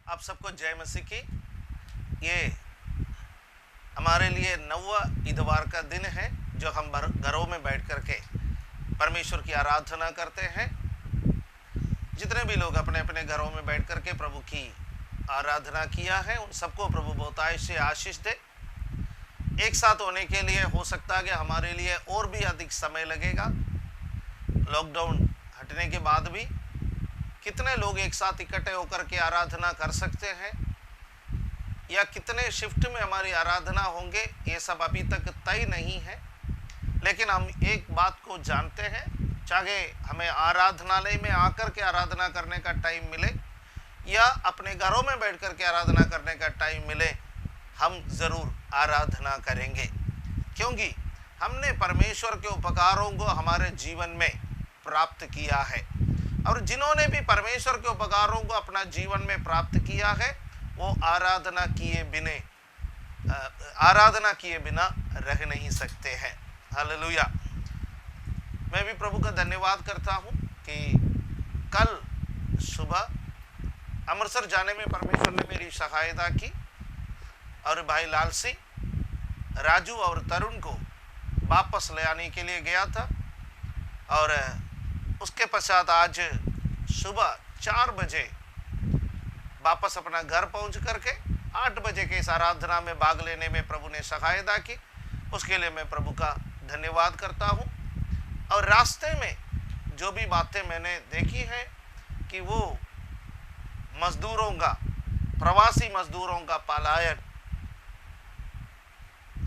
आप सबको जय मसीह की। ये हमारे लिए नौवा इतवार का दिन है जो हम घरों में बैठ कर के परमेश्वर की आराधना करते हैं। जितने भी लोग अपने अपने घरों में बैठ कर के प्रभु की आराधना किया है उन सबको प्रभु बहुतायत से आशीष दे। एक साथ होने के लिए हो सकता है कि हमारे लिए और भी अधिक समय लगेगा। लॉकडाउन हटने के बाद भी कितने लोग एक साथ इकट्ठे होकर के आराधना कर सकते हैं या कितने शिफ्ट में हमारी आराधना होंगे, ये सब अभी तक तय नहीं है। लेकिन हम एक बात को जानते हैं, चाहे हमें आराधनालय में आकर के आराधना करने का टाइम मिले या अपने घरों में बैठ कर के आराधना करने का टाइम मिले, हम ज़रूर आराधना करेंगे, क्योंकि हमने परमेश्वर के उपकारों को हमारे जीवन में प्राप्त किया है। और जिन्होंने भी परमेश्वर के उपकारों को अपना जीवन में प्राप्त किया है वो आराधना किए बिना रह नहीं सकते हैं। हालेलुया। मैं भी प्रभु का धन्यवाद करता हूँ कि कल सुबह अमृतसर जाने में परमेश्वर ने मेरी सहायता की और भाई लाल सिंह, राजू और तरुण को वापस ले आने के लिए गया था। और उसके पश्चात आज सुबह 4 बजे वापस अपना घर पहुंच करके 8 बजे के इस आराधना में भाग लेने में प्रभु ने सहायता की। उसके लिए मैं प्रभु का धन्यवाद करता हूं। और रास्ते में जो भी बातें मैंने देखी हैं कि वो मजदूरों का, प्रवासी मजदूरों का पलायन,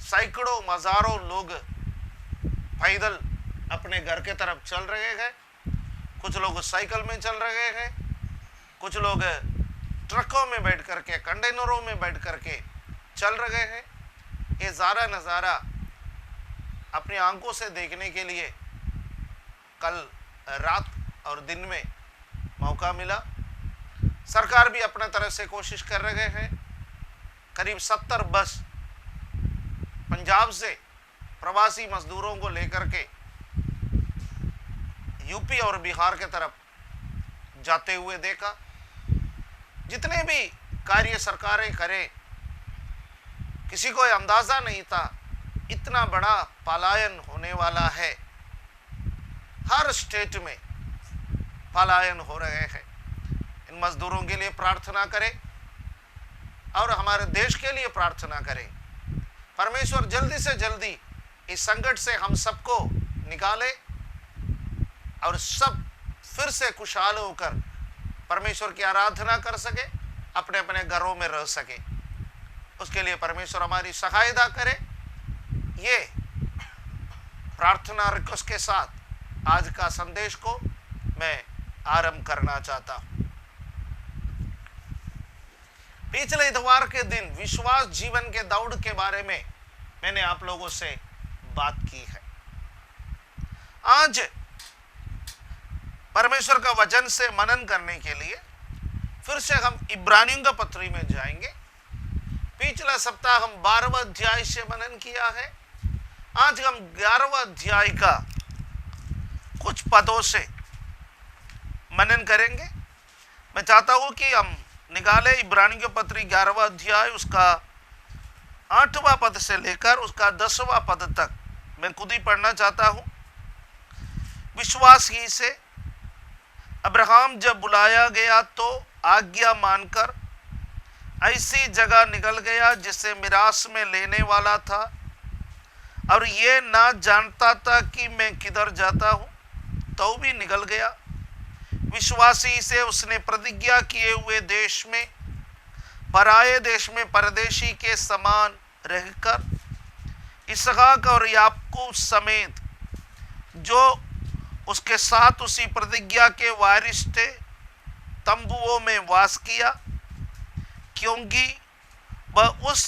सैकड़ों हजारों लोग पैदल अपने घर के तरफ चल रहे हैं, कुछ लोग साइकिल में चल रहे हैं, कुछ लोग ट्रकों में बैठ करके, कंटेनरों में बैठ करके चल रहे हैं। ये सारा नज़ारा अपनी आंखों से देखने के लिए कल रात और दिन में मौका मिला। सरकार भी अपने तरफ से कोशिश कर रहे हैं। करीब 70 बस पंजाब से प्रवासी मजदूरों को लेकर के यूपी और बिहार के तरफ जाते हुए देखा। जितने भी कार्य सरकारें करें, किसी को अंदाजा नहीं था इतना बड़ा पलायन होने वाला है। हर स्टेट में पलायन हो रहे हैं। इन मजदूरों के लिए प्रार्थना करें और हमारे देश के लिए प्रार्थना करें। परमेश्वर जल्दी से जल्दी इस संकट से हम सबको निकाले और सब फिर से खुशहाल होकर परमेश्वर की आराधना कर सके, अपने अपने घरों में रह सके। उसके लिए परमेश्वर हमारी सहायता करे। ये प्रार्थना रिक्वेस्ट के साथ आज का संदेश को मैं आरंभ करना चाहता हूं। पिछले इतवार के दिन विश्वास जीवन के दौड़ के बारे में मैंने आप लोगों से बात की है। आज परमेश्वर का वचन से मनन करने के लिए फिर से हम इब्रानियों का पत्री में जाएंगे। पिछला सप्ताह हम 12वां अध्याय से मनन किया है। आज हम 11वां अध्याय का कुछ पदों से मनन करेंगे। मैं चाहता हूं कि हम निकाले इब्रानियों के पत्री 11वां अध्याय, उसका 8वां पद से लेकर उसका 10वां पद तक मैं खुद ही पढ़ना चाहता हूं। विश्वास ही से अब्राहम जब बुलाया गया तो आज्ञा मानकर ऐसी जगह निकल गया जिसे मिरास में लेने वाला था, और ये ना जानता था कि मैं किधर जाता हूँ, तो भी निकल गया। विश्वासी से उसने प्रतिज्ञा किए हुए देश में, पराये देश में परदेशी के समान रहकर इसहाक और याकूब समेत जो उसके साथ उसी प्रतिज्ञा के वारिस थे तंबुओं में वास किया, क्योंकि वह उस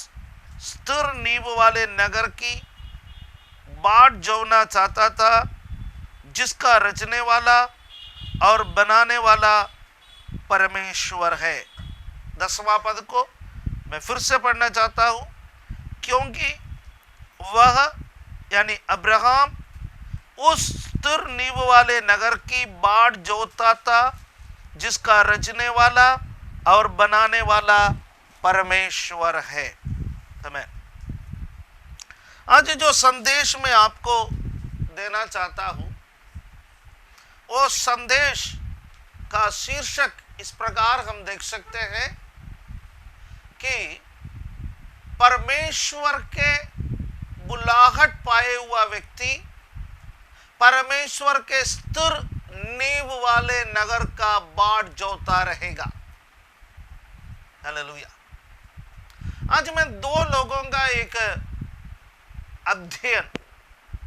स्थिर नींव वाले नगर की बाट जोड़ना चाहता था जिसका रचने वाला और बनाने वाला परमेश्वर है। 10वां पद को मैं फिर से पढ़ना चाहता हूँ। क्योंकि वह यानी अब्राहम उस स्थिर नींव वाले नगर की बाट जोतता था जिसका रचने वाला और बनाने वाला परमेश्वर है। आमीन। आज जो संदेश मैं आपको देना चाहता हूं, वो संदेश का शीर्षक इस प्रकार हम देख सकते हैं कि परमेश्वर के बुलाहट पाए हुआ व्यक्ति परमेश्वर के स्थिर नींव वाले नगर का बाट जोता रहेगा। हालेलुया। आज मैं दो लोगों का एक अध्ययन,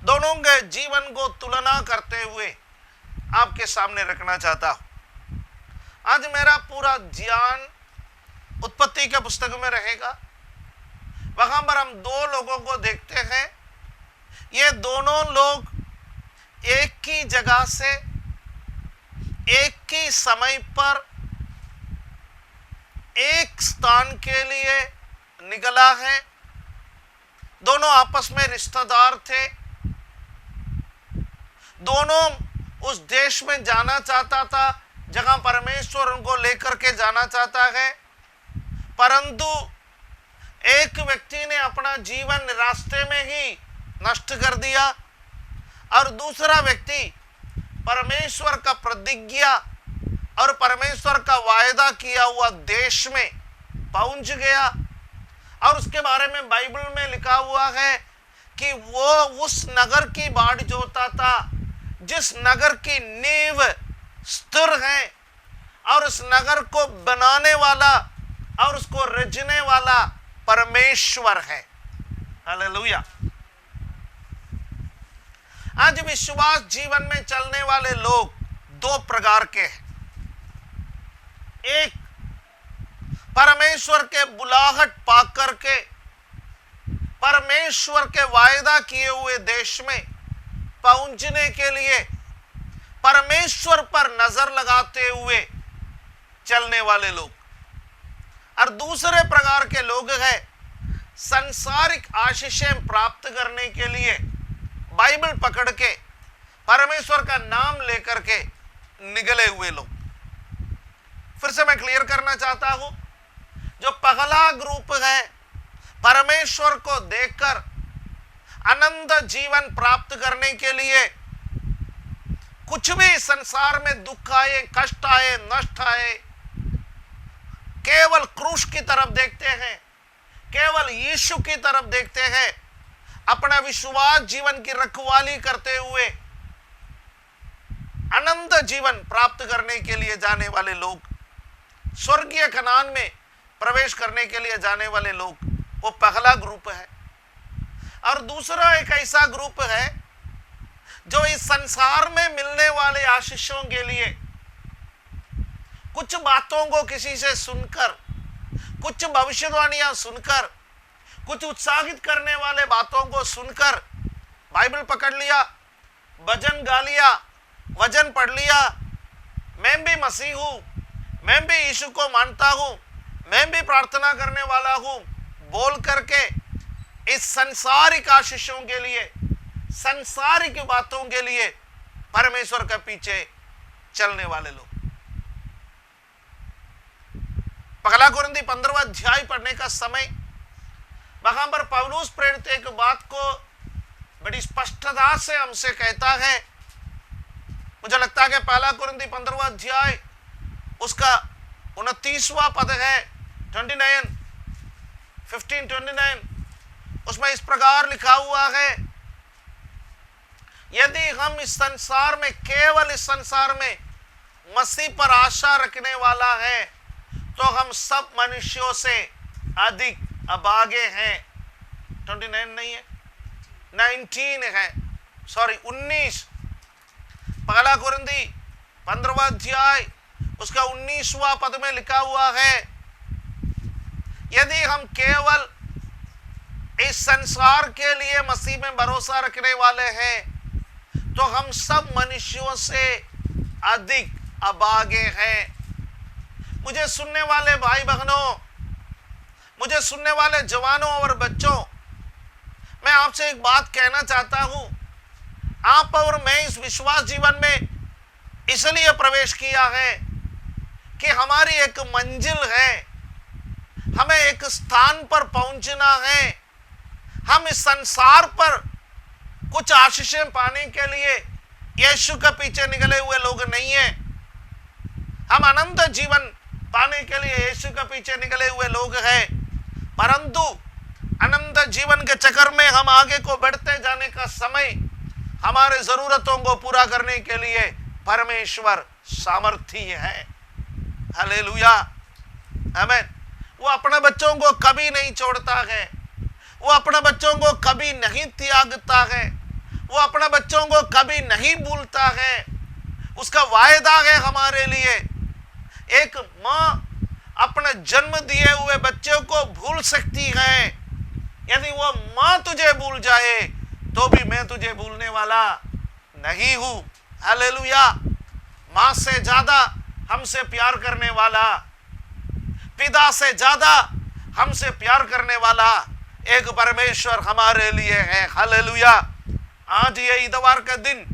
दोनों के जीवन को तुलना करते हुए आपके सामने रखना चाहता हूं। आज मेरा पूरा ध्यान उत्पत्ति के पुस्तक में रहेगा। वहां पर हम दो लोगों को देखते हैं। ये दोनों लोग एक ही जगह से एक ही समय पर एक स्थान के लिए निकला है। दोनों आपस में रिश्तेदार थे। दोनों उस देश में जाना चाहता था जहां परमेश्वर उनको लेकर के जाना चाहता है, परंतु एक व्यक्ति ने अपना जीवन रास्ते में ही नष्ट कर दिया और दूसरा व्यक्ति परमेश्वर का प्रतिज्ञा और परमेश्वर का वायदा किया हुआ देश में पहुंच गया। और उसके बारे में बाइबल में लिखा हुआ है कि वो उस नगर की बाट जोता था जिस नगर की नींव स्थिर है और उस नगर को बनाने वाला और उसको रचने वाला परमेश्वर है। हालेलुया। आज विश्वास जीवन में चलने वाले लोग दो प्रकार के हैं। एक, परमेश्वर के बुलाहट पाकर के परमेश्वर के वायदा किए हुए देश में पहुंचने के लिए परमेश्वर पर नजर लगाते हुए चलने वाले लोग। और दूसरे प्रकार के लोग हैं सांसारिक आशीषें प्राप्त करने के लिए बाइबल पकड़ के परमेश्वर का नाम लेकर के निकले हुए लोग। फिर से मैं क्लियर करना चाहता हूं, जो पहला ग्रुप है परमेश्वर को देखकर अनंत जीवन प्राप्त करने के लिए कुछ भी संसार में दुख आए, कष्ट आए, नष्ट आए, केवल क्रूस की तरफ देखते हैं, केवल यीशु की तरफ देखते हैं, अपना विश्वास जीवन की रखवाली करते हुए अनंत जीवन प्राप्त करने के लिए जाने वाले लोग, स्वर्गीय कनान में प्रवेश करने के लिए जाने वाले लोग, वो पहला ग्रुप है। और दूसरा एक ऐसा ग्रुप है जो इस संसार में मिलने वाले आशीषों के लिए कुछ बातों को किसी से सुनकर, कुछ भविष्यवाणियां सुनकर, कुछ उत्साहित करने वाले बातों को सुनकर बाइबल पकड़ लिया, भजन गा लिया, वचन पढ़ लिया, मैं भी मसीह हूं, मैं भी यीशु को मानता हूं, मैं भी प्रार्थना करने वाला हूं, बोल करके इस संसारिक आशीषों के लिए, संसारिक बातों के लिए परमेश्वर के पीछे चलने वाले लोग। पहला कुरिन्थी 15वां अध्याय पढ़ने का समय, वहां पर पौलुस प्रेरित एक बात को बड़ी स्पष्टता से हमसे कहता है। मुझे लगता है कि पहला कुरिन्थी 15वां अध्याय उसका 29वां पद है, 15:29, उसमें इस प्रकार लिखा हुआ है, यदि हम इस संसार में, केवल इस संसार में मसीह पर आशा रखने वाला है तो हम सब मनुष्यों से अधिक अभागे हैं। 29 नहीं है, 19 है, सॉरी 19। पहला कुरिन्थी 15वां अध्याय उसका 19वां पद में लिखा हुआ है, यदि हम केवल इस संसार के लिए मसीह में भरोसा रखने वाले हैं तो हम सब मनुष्यों से अधिक अभागे हैं। मुझे सुनने वाले भाई बहनों, मुझे सुनने वाले जवानों और बच्चों, मैं आपसे एक बात कहना चाहता हूं। आप और मैं इस विश्वास जीवन में इसलिए प्रवेश किया है कि हमारी एक मंजिल है, हमें एक स्थान पर पहुंचना है। हम इस संसार पर कुछ आशीषें पाने के लिए यीशु के पीछे निकले हुए लोग नहीं हैं। हम अनंत जीवन पाने के लिए यीशु के पीछे निकले हुए लोग हैं, परंतु अनंत जीवन के चक्कर में हम आगे को बढ़ते जाने का समय हमारे जरूरतों को पूरा करने के लिए परमेश्वर सामर्थ्य है। हालेलुया, आमीन। वो अपने बच्चों को कभी नहीं छोड़ता है, वो अपने बच्चों को कभी नहीं त्यागता है, वो अपने बच्चों को कभी नहीं भूलता है। उसका वायदा है हमारे लिए। एक माँ अपने जन्म दिए हुए बच्चे को भूल सकती है, यदि वो माँ तुझे भूल जाए तो भी मैं तुझे भूलने वाला नहीं हूं। हालेलुया। माँ से ज्यादा हमसे प्यार करने वाला, पिता से ज्यादा हमसे प्यार करने वाला एक परमेश्वर हमारे लिए है। हालेलुया। आज ये इतवार का दिन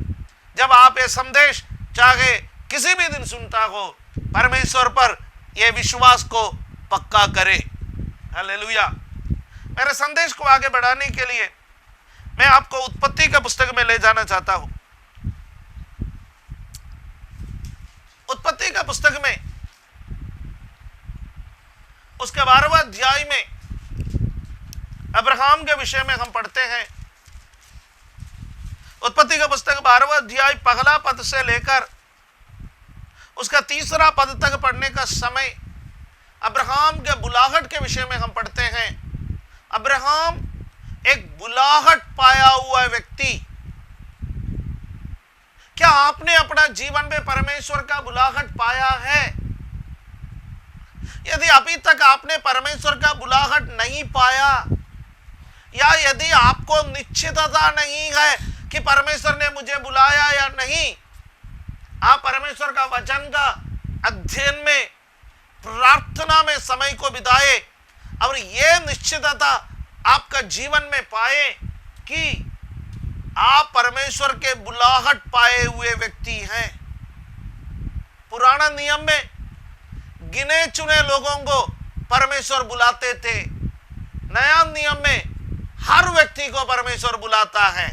जब आप ये संदेश चाहे किसी भी दिन सुनता हो, परमेश्वर पर ये विश्वास को पक्का करे। हालेलुया। मेरे संदेश को आगे बढ़ाने के लिए मैं आपको उत्पत्ति के पुस्तक में ले जाना चाहता हूं। उत्पत्ति का पुस्तक में उसके 12वें अध्याय में अब्राहम के विषय में हम पढ़ते हैं। उत्पत्ति का पुस्तक 12वां अध्याय पहला पद से लेकर उसका 3रा पद तक पढ़ने का समय अब्राहम के बुलाहट के विषय में हम पढ़ते हैं। अब्राहम एक बुलाहट पाया हुआ व्यक्ति। क्या आपने अपना जीवन में परमेश्वर का बुलाहट पाया है? यदि अभी तक आपने परमेश्वर का बुलाहट नहीं पाया, या यदि आपको निश्चितता नहीं है कि परमेश्वर ने मुझे बुलाया या नहीं, आप परमेश्वर का वचन का अध्ययन में, प्रार्थना में समय को बिताए और यह निश्चितता आपका जीवन में पाए कि आप परमेश्वर के बुलाहट पाए हुए व्यक्ति हैं। पुराना नियम में गिने चुने लोगों को परमेश्वर बुलाते थे। नया नियम में हर व्यक्ति को परमेश्वर बुलाता है।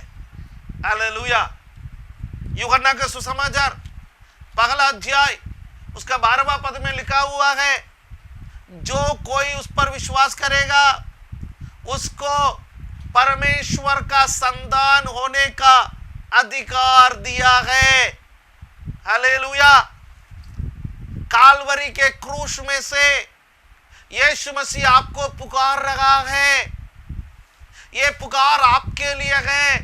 हालेलुया। यूहन्ना का सुसमाचार पहला अध्याय उसका 12वां पद में लिखा हुआ है, जो कोई उस पर विश्वास करेगा उसको परमेश्वर का संतान होने का अधिकार दिया है। हालेलुया। कालवरी के क्रूस में से यीशु मसीह आपको पुकार रहा है। ये पुकार आपके लिए है,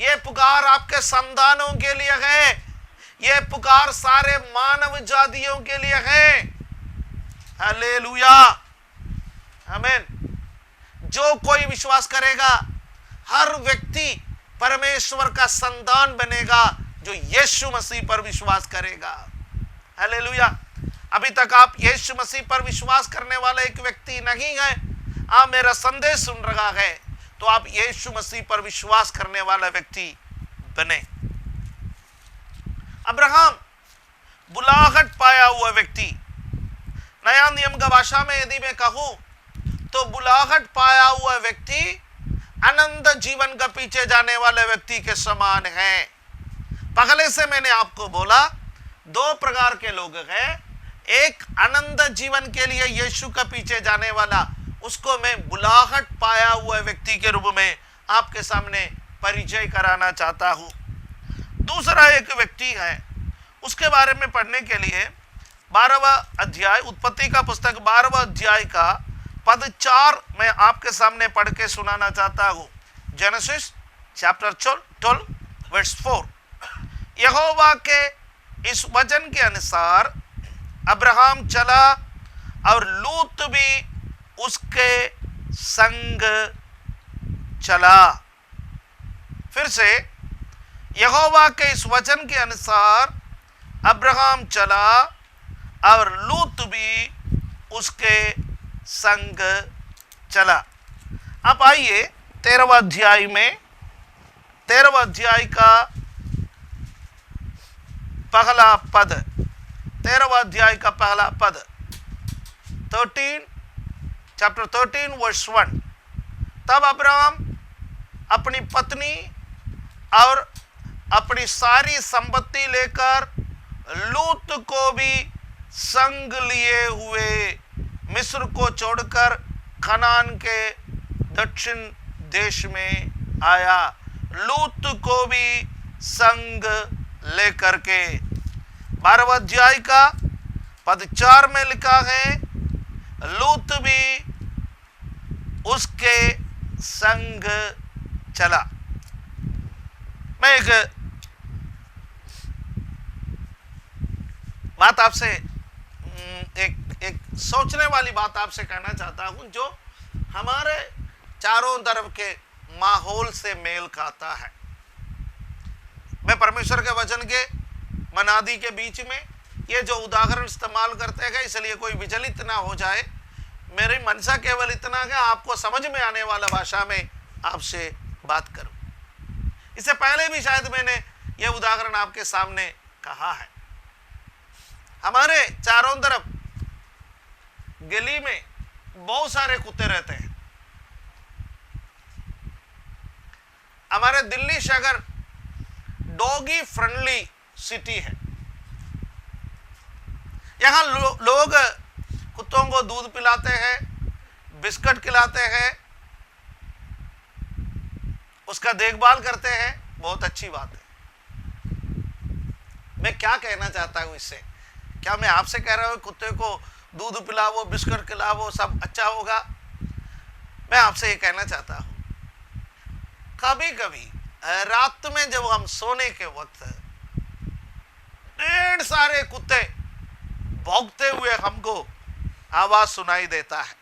ये पुकार आपके संतानों के लिए है, ये पुकार सारे मानव जातियों के लिए है। हालेलुया, आमीन। जो कोई विश्वास करेगा, हर व्यक्ति परमेश्वर का संतान बनेगा जो यीशु मसीह पर विश्वास करेगा। हालेलुया। अभी तक आप यीशु मसीह पर विश्वास करने वाला एक व्यक्ति नहीं है, आप मेरा संदेश सुन रहा है, तो आप यीशु मसीह पर विश्वास करने वाला व्यक्ति बने। अब्राहम बुलाहट पाया हुआ व्यक्ति। नया नियम का भाषा में यदि मैं कहूं तो बुलाहट पाया हुआ व्यक्ति अनंत जीवन का पीछे जाने वाले व्यक्ति के समान है। पहले से मैंने आपको बोला, दो प्रकार के लोग हैं। एक अनंत जीवन के लिए यीशु का पीछे जाने वाला, उसको मैं बुलाहट पाया हुआ व्यक्ति के रूप में आपके सामने परिचय कराना चाहता हूं। दूसरा एक व्यक्ति है, उसके बारे में पढ़ने के लिए 12वां अध्याय, उत्पत्ति का पुस्तक 12वां अध्याय का पद 4 मैं आपके सामने पढ़ के सुनाना चाहता हूं। Genesis chapter 12 verse 4। यहोवा के इस वचन के अनुसार अब्राहम चला और लूत भी उसके संग चला। फिर से, यहोवा के इस वचन के अनुसार अब्राहम चला और लूत भी उसके संग चला। अब आइए 13वां अध्याय में, 13वां अध्याय का पहला पद, 13वां अध्याय का पहला पद, 13 चैप्टर 13 वर्स 1। तब अब्राहम अपनी पत्नी और अपनी सारी संपत्ति लेकर लूत को भी संग लिए हुए मिस्र को छोड़कर कनान के दक्षिण देश में आया। लूत को भी संग लेकर के। 12वां अध्याय का पद 4 में लिखा है, लूत भी उसके संग चला। मैं एक बात आपसे, एक सोचने वाली बात आपसे कहना चाहता हूं, जो हमारे चारों तरफ के माहौल से मेल खाता है। मैं परमेश्वर के वचन के मनादी के बीच में ये जो उदाहरण इस्तेमाल करते हैं, इसलिए कोई विचलित ना हो जाए। मेरी मनसा केवल इतना है आपको समझ में आने वाला भाषा में आपसे बात करूं। इससे पहले भी शायद मैंने ये उदाहरण आपके सामने कहा है। हमारे चारों तरफ गली में बहुत सारे कुत्ते रहते हैं। हमारे दिल्ली शहर डॉगी फ्रेंडली सिटी है। यहां लोग कुत्तों को दूध पिलाते हैं, बिस्किट खिलाते हैं, उसका देखभाल करते हैं। बहुत अच्छी बात है। मैं क्या कहना चाहता हूं इससे? क्या मैं आपसे कह रहा हूं कुत्ते को दूध पिलाओ, बिस्किट खिलाओ, सब अच्छा होगा? मैं आपसे ये कहना चाहता हूं, कभी कभी रात में जब हम सोने के वक्त ढेर सारे कुत्ते भौंकते हुए हमको आवाज सुनाई देता है।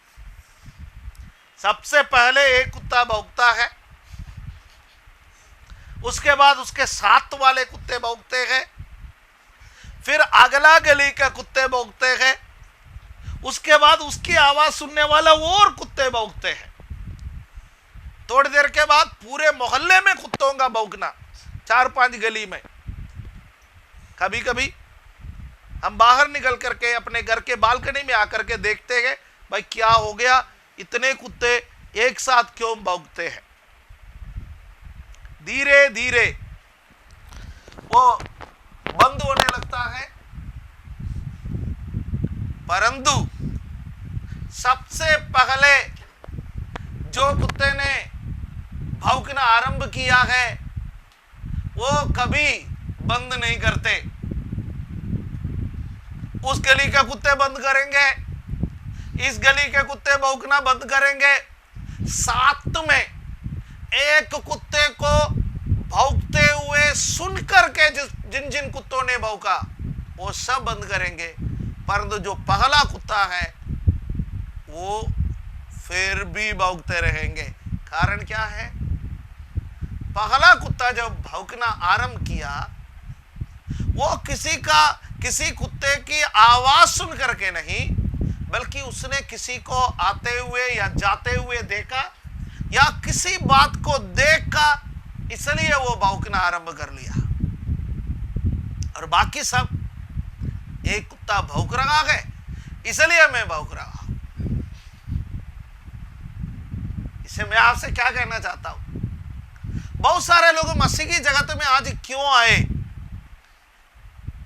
सबसे पहले एक कुत्ता भौंकता है, उसके बाद उसके साथ वाले कुत्ते भौंकते हैं, फिर अगला गली के कुत्ते भौंकते हैं, उसके बाद उसकी आवाज सुनने वाला और कुत्ते भौंकते हैं। थोड़ी देर के बाद पूरे मोहल्ले में कुत्तों का भौंकना, 4-5 गली में। कभी कभी हम बाहर निकल करके अपने घर के बालकनी में आकर के देखते हैं, भाई क्या हो गया, इतने कुत्ते एक साथ क्यों भौंकते हैं। धीरे धीरे वो बंद होने लगता है, परंतु सबसे पहले जो कुत्ते ने भौंकना आरंभ किया है वो कभी बंद नहीं करते। उस गली के कुत्ते बंद करेंगे, इस गली के कुत्ते भौंकना बंद करेंगे, साथ में एक कुत्ते को भौंकते हुए सुनकर के जिन जिन कुत्तों ने भौंका वो सब बंद करेंगे। परंतु जो पहला कुत्ता है वो फिर भी भौंकते रहेंगे। कारण क्या है? पहला कुत्ता जब भौंकना आरंभ किया वो किसी कुत्ते की आवाज सुन करके नहीं, बल्कि उसने किसी को आते हुए या जाते हुए देखा या किसी बात को देखा, इसलिए वो भौंकना आरंभ कर लिया। और बाकी सब, एक कुत्ता भौंक रहा है इसलिए मैं भौंक रहा हूं। इससे मैं आपसे क्या कहना चाहता हूं, बहुत सारे लोग मसीह की जगत में आज क्यों आए?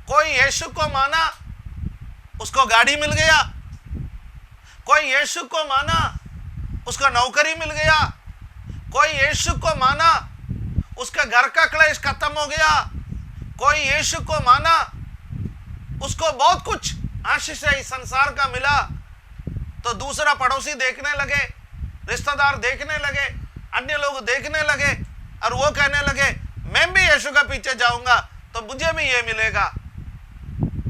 कोई यीशु को माना, उसको गाड़ी मिल गया। कोई यीशु को माना, उसको नौकरी मिल गया। कोई यीशु को माना, उसका घर का क्लेश खत्म हो गया। कोई यीशु को माना, उसको बहुत कुछ आशीष इस संसार का मिला। तो दूसरा पड़ोसी देखने लगे, रिश्तेदार देखने लगे, अन्य लोग देखने लगे और वो कहने लगे मैं भी यीशु का पीछे जाऊंगा तो मुझे भी ये मिलेगा।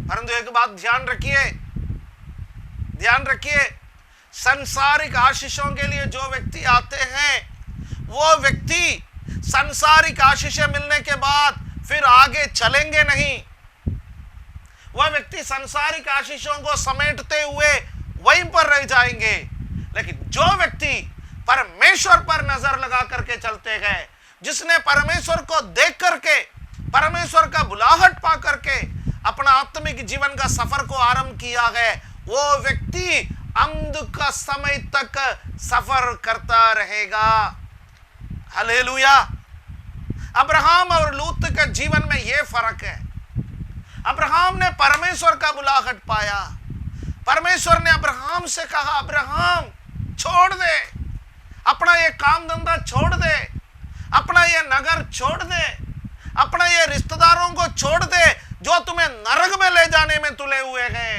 परंतु एक बात ध्यान रखिए, संसारिक आशीषों के लिए जो व्यक्ति आते हैं वो व्यक्ति संसारिक आशीषें मिलने के बाद फिर आगे चलेंगे नहीं। वह व्यक्ति संसारिक आशीषों को समेटते हुए वहीं पर रह जाएंगे। लेकिन जो व्यक्ति परमेश्वर पर नजर लगा करके चलते हैं, जिसने परमेश्वर को देख करके, परमेश्वर का बुलाहट पा करके अपना आत्मिक जीवन का सफर को आरंभ किया है, वो व्यक्ति अंत का समय तक सफर करता रहेगा। हालेलुया। अब्राहम और लूत के जीवन में यह फर्क है। अब्राहम ने परमेश्वर का बुलाहट पाया। परमेश्वर ने अब्राहम से कहा, अब्राहम छोड़ दे, अपना ये काम धंधा छोड़ दे, अपना ये नगर छोड़ दे, अपना ये रिश्तेदारों को छोड़ दे जो तुम्हें नरक में ले जाने में तुले हुए हैं।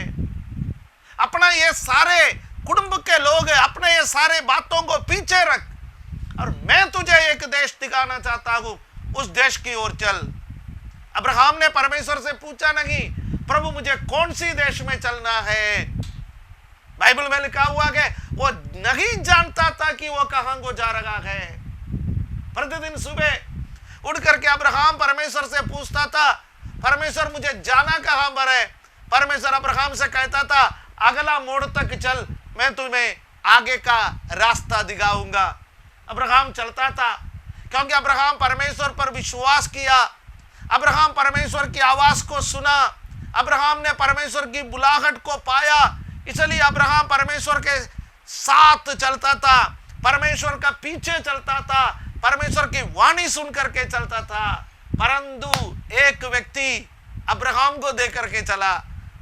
अपना ये सारे कुटुंब के लोग हैं, अपने ये सारे बातों को पीछे रख और मैं तुझे एक देश दिखाना चाहता हूं, उस देश की ओर चल। अब्राहम ने परमेश्वर से पूछा नहीं, प्रभु मुझे कौन सी देश में चलना है। बाइबल में लिखा हुआ है वो नहीं जानता था कि वो कहां को जा रहा है। प्रतिदिन सुबह उठ करके अब्राहम परमेश्वर से पूछता था, परमेश्वर मुझे जाना कहां पर है। परमेश्वर अब्राहम से कहता था, अगला मोड़ तक चल, मैं तुम्हें आगे का रास्ता दिखाऊंगा। अब्राहम चलता था क्योंकि अब्राहम परमेश्वर पर विश्वास किया। अब्राहम परमेश्वर की आवाज को सुना। अब्राहम ने परमेश्वर की बुलाहट को पाया, इसलिए अब्राहम परमेश्वर के साथ चलता था, परमेश्वर का पीछे चलता था, परमेश्वर की वाणी सुन करके चलता था। परंतु एक व्यक्ति अब्राहम को देख करके चला,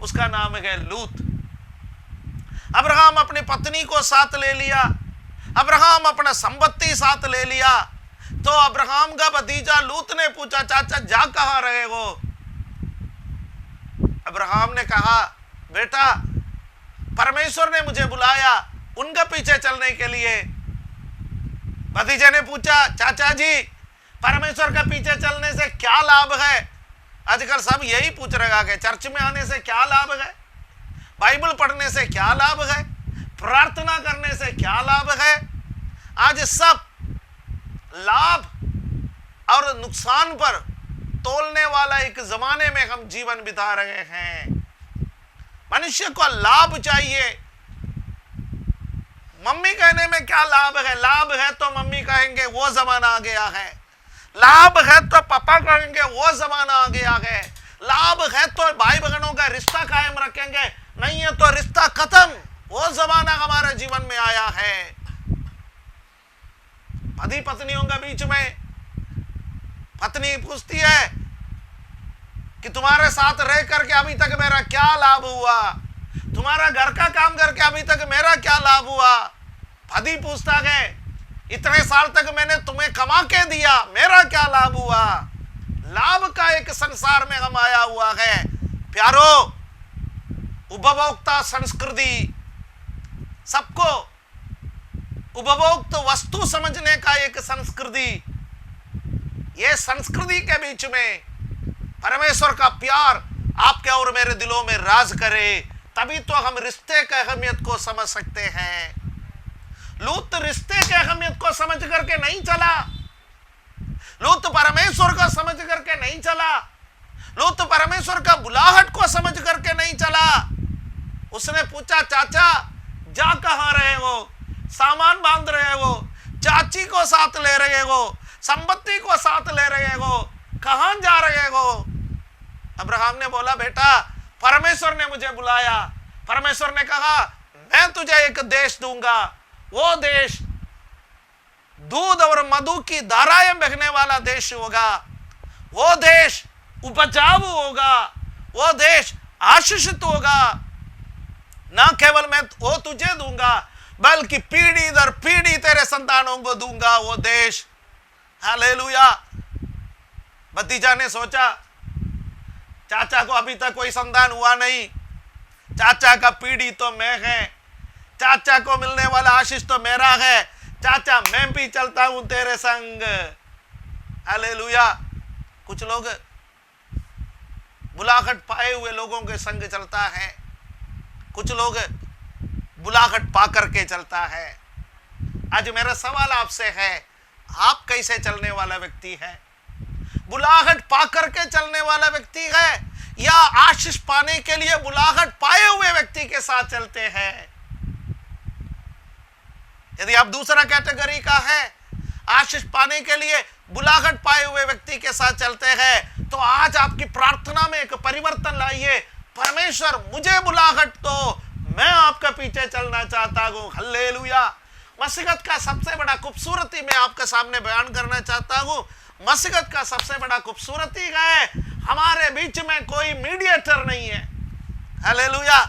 उसका नाम है लूत। अब्राहम अपनी पत्नी को साथ ले लिया, अब्राहम अपना संपत्ति साथ ले लिया। तो अब्राहम का भतीजा लूत ने पूछा, चाचा जा कहां रहे हो। अब्राहम ने कहा, बेटा परमेश्वर ने मुझे बुलाया उनके पीछे चलने के लिए। भतीजे ने पूछा, चाचा जी परमेश्वर के पीछे चलने से क्या लाभ है। आजकल सब यही पूछ रहा है, चर्च में आने से क्या लाभ है, बाइबल पढ़ने से क्या लाभ है, प्रार्थना करने से क्या लाभ है। आज सब लाभ और नुकसान पर तोलने वाला एक जमाने में हम जीवन बिता रहे हैं। मनुष्य को लाभ चाहिए। मम्मी कहने में क्या लाभ है, लाभ है तो मम्मी कहेंगे वो जमाना आ गया है, लाभ है तो पापा कहेंगे वो जमाना आ गया है, लाभ है तो भाई बहनों का रिश्ता कायम रखेंगे, नहीं है तो रिश्ता खत्म, वो जमाना हमारे जीवन में आया है। पति पत्नियों के बीच में पत्नी पूछती है कि तुम्हारे साथ रह करके अभी तक मेरा क्या लाभ हुआ, तुम्हारा घर का काम करके अभी तक मेरा क्या लाभ हुआ। पति पूछता है, इतने साल तक मैंने तुम्हें कमा के दिया, मेरा क्या लाभ हुआ। लाभ का एक संसार में हम आया हुआ है। प्यारो, उपभोक्ता संस्कृति, सबको उपभोक्त वस्तु समझने का एक संस्कृति, ये संस्कृति के बीच में परमेश्वर का प्यार आपके और मेरे दिलों में राज करे, तभी तो हम रिश्ते की अहमियत को समझ सकते हैं। लूत रिश्ते की अहमियत को समझ करके नहीं चला, लूत परमेश्वर को समझ करके नहीं चला, लूत परमेश्वर का बुलाहट को समझ करके नहीं चला। उसने पूछा, चाचा जा कहां रहे हो, सामान बांध रहे हो, चाची को साथ ले रहे हो, संपत्ति को साथ ले रहे हो, कहां जा रहे हो। अब्राहम ने बोला, बेटा परमेश्वर ने मुझे बुलाया, परमेश्वर ने कहा मैं तुझे एक देश दूंगा, वो देश दूध और मधु की धाराएं बहने वाला देश होगा, वो देश उपजाऊ होगा, वो देश आशीषित होगा। ना केवल मैं वो तुझे दूंगा, बल्कि पीढ़ी दर पीढ़ी तेरे संतानों को दूंगा वो देश। हालेलुया। भतीजा ने सोचा, चाचा को अभी तक कोई संतान हुआ नहीं, चाचा का पीढ़ी तो मैं है, चाचा को मिलने वाला आशीष तो मेरा है, चाचा मैं भी चलता हूं तेरे संग। हालेलुया। कुछ लोग बुलाहट पाए हुए लोगों के संग चलता है, कुछ लोग बुलाहट पा करके चलता है। आज मेरा सवाल आपसे है, आप कैसे चलने वाला व्यक्ति है? बुलाहट पा करके चलने वाला व्यक्ति है या आशीष पाने के लिए बुलाहट पाए हुए व्यक्ति के साथ चलते हैं? यदि आप दूसरा कैटेगरी का है, आशीष पाने के लिए बुलाहट पाए हुए व्यक्ति के साथ चलते हैं, तो आज आपकी प्रार्थना में एक परिवर्तन लाइए। परमेश्वर मुझे बुलाहट दो, मैं आपके पीछे चलना चाहता हूं। हालेलुया। मसीहत का सबसे बड़ा खूबसूरती मैं आपके सामने बयान करना चाहता हूं। मसीहत का सबसे बड़ा खूबसूरती है हमारे बीच में कोई मीडिएटर नहीं है। हालेलुया।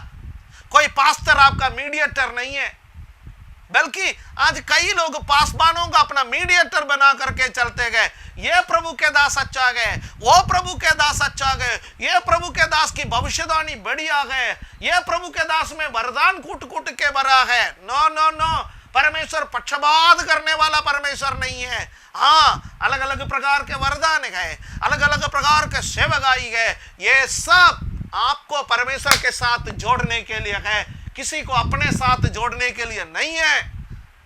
कोई पास्टर आपका मीडिएटर नहीं है, बल्कि आज कई लोग पासवानों का अपना मीडिएटर बना करके चलते गए। ये प्रभु के दास अच्छा गए, वो प्रभु के दास अच्छा गए, ये प्रभु के दास की भविष्यवाणी बढ़िया गए, ये प्रभु के दास में वरदान कूट कूट के भरा है। नो नो नो, परमेश्वर पक्षपात करने वाला परमेश्वर नहीं है। हाँ, अलग अलग प्रकार के वरदान गए, अलग अलग प्रकार के सेवकाई गए, ये सब आपको परमेश्वर के साथ जोड़ने के लिए है, किसी को अपने साथ जोड़ने के लिए नहीं है।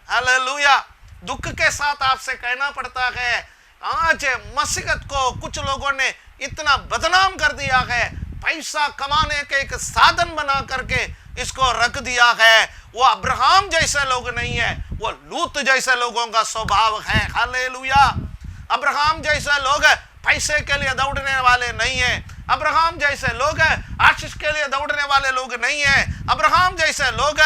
हालेलुया। दुख के साथ आपसे कहना पड़ता है, आज मसीहत को कुछ लोगों ने इतना बदनाम कर दिया है, पैसा कमाने के एक साधन बना करके इसको रख दिया है। वो अब्राहम जैसे लोग नहीं है, वो लूत जैसे लोगों का स्वभाव है। हालेलुया। अब्राहम जैसे लोग पैसे के लिए दौड़ने वाले नहीं है, अब्राहम जैसे लोग आशीष के लिए दौड़ने वाले लोग नहीं है, अब्राहम जैसे लोग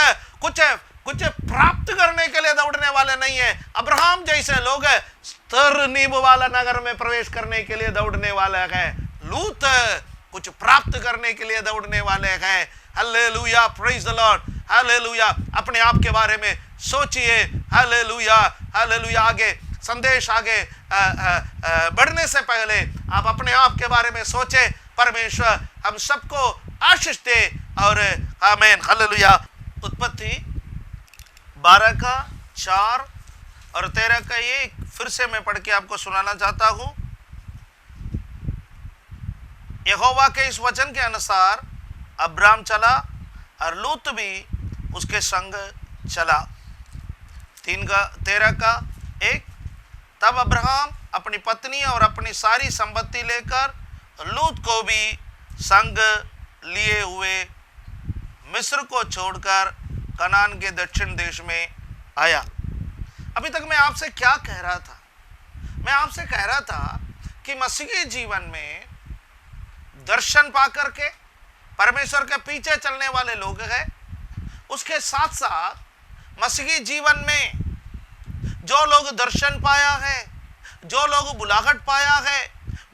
कुछ प्राप्त करने के लिए दौड़ने वाले नहीं है, अब्राहम जैसे लोग स्तर नींब वाला नगर में प्रवेश करने के लिए दौड़ने वाले हैं। लूत कुछ प्राप्त करने के लिए दौड़ने वाले हैं। Hallelujah, praise the Lord. Hallelujah. अपने आप के बारे में सोचिए। Hallelujah, hallelujah. आगे संदेश आगे बढ़ने से पहले आप अपने आप के बारे में सोचे। परमेश्वर हम सबको आशीष दे और आमीन। हालेलुया। उत्पत्ति 12 का 4 और 13 का ये फिर से मैं पढ़ के आपको सुनाना चाहता हूं। यहोवा के इस वचन के अनुसार अब्राम चला और लूत भी उसके संग चला। 13 का 1। तब अब्राहम अपनी पत्नी और अपनी सारी संपत्ति लेकर लूत को भी संग लिए हुए मिस्र को छोड़कर कनान के दक्षिण देश में आया। अभी तक मैं आपसे क्या कह रहा था? मैं आपसे कह रहा था कि मसीही जीवन में दर्शन पा करके परमेश्वर के पीछे चलने वाले लोग हैं। उसके साथ साथ मसीही जीवन में जो लोग दर्शन पाया है, जो लोग बुलाहट पाया है,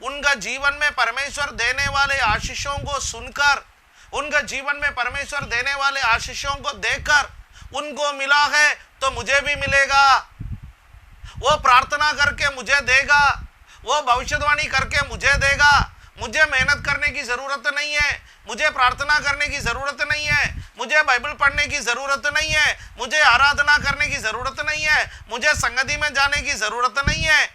उनका जीवन में परमेश्वर देने वाले आशीषों को सुनकर, उनका जीवन में परमेश्वर देने वाले आशीषों को देखकर उनको मिला है तो मुझे भी मिलेगा। वो प्रार्थना करके मुझे देगा, वो भविष्यवाणी करके मुझे देगा। मुझे मेहनत करने की जरूरत नहीं है, मुझे प्रार्थना करने की जरूरत नहीं है, मुझे बाइबल पढ़ने की जरूरत नहीं है, मुझे आराधना करने की जरूरत नहीं है, मुझे संगति में जाने की जरूरत नहीं है।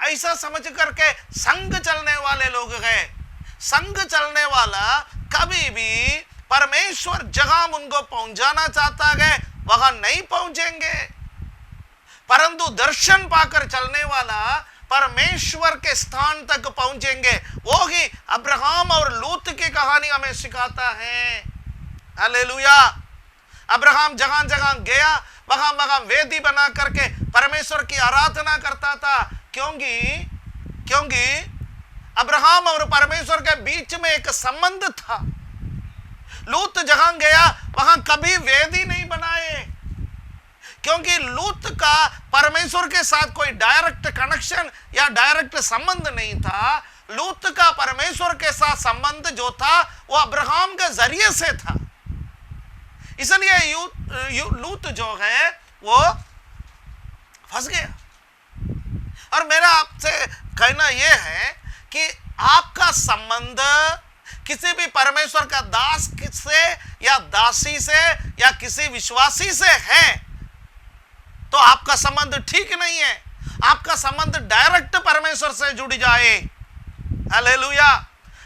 ऐसा समझ करके संग चलने वाले लोग हैं। संग चलने वाला कभी भी परमेश्वर जहां उनको पहुंचाना चाहता है वहां नहीं पहुंचेंगे, परंतु दर्शन पाकर चलने वाला परमेश्वर के स्थान तक पहुंचेंगे। वो ही अब्राहम और लूत की कहानी हमें सिखाता है। हालेलुया। अब्राहम जहां जहां गया वहां वहां वेदी बना करके परमेश्वर की आराधना करता था, क्योंकि अब्राहम और परमेश्वर के बीच में एक संबंध था। लूत जहां गया वहां कभी वेदी नहीं बनाए, क्योंकि लूत का परमेश्वर के साथ कोई डायरेक्ट कनेक्शन या डायरेक्ट संबंध नहीं था। लूत का परमेश्वर के साथ संबंध जो था वो अब्राहम के जरिए से था। इसलिए लूत जो है वो फंस गया। और मेरा आपसे कहना यह है कि आपका संबंध किसी भी परमेश्वर का दास से या दासी से या किसी विश्वासी से है तो आपका संबंध ठीक नहीं है। आपका संबंध डायरेक्ट परमेश्वर से जुड़ जाए। हालेलुया।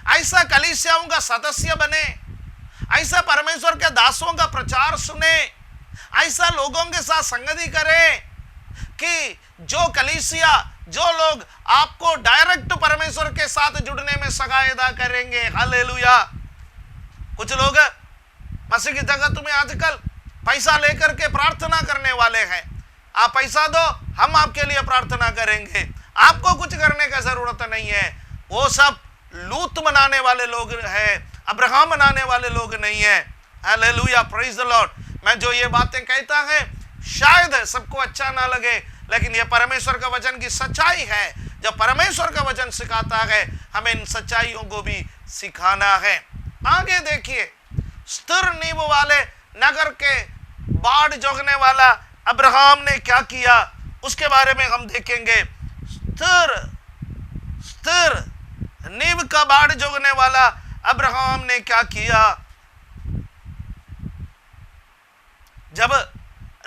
ऐसा कलीसियाओं का सदस्य बने, ऐसा परमेश्वर के दासों का प्रचार सुने, ऐसा लोगों के साथ संगति करें कि जो कलीसिया, जो लोग आपको डायरेक्ट परमेश्वर के साथ जुड़ने में सहायता करेंगे। हालेलुया। कुछ लोग मसीह की जगत में आजकल पैसा लेकर के प्रार्थना करने वाले हैं। आप पैसा दो, हम आपके लिए प्रार्थना करेंगे, आपको कुछ करने का जरूरत नहीं है। वो सब लूत मनाने वाले लोग हैं। अब्राहम बनाने वाले लोग नहीं है। Hallelujah, praise the Lord. मैं जो ये बातें कहता है शायद सबको अच्छा ना लगे, लेकिन ये परमेश्वर का वचन की सच्चाई है। जब परमेश्वर का वचन सिखाता है, हमें इन सच्चाइयों को भी सिखाना है। आगे देखिए, स्थिर नींव वाले नगर के बाढ़ जोगने वाला अब्राहम ने क्या किया, उसके बारे में हम देखेंगे। स्थिर नींव का बाढ़ जोगने वाला अब्राहम ने क्या किया। जब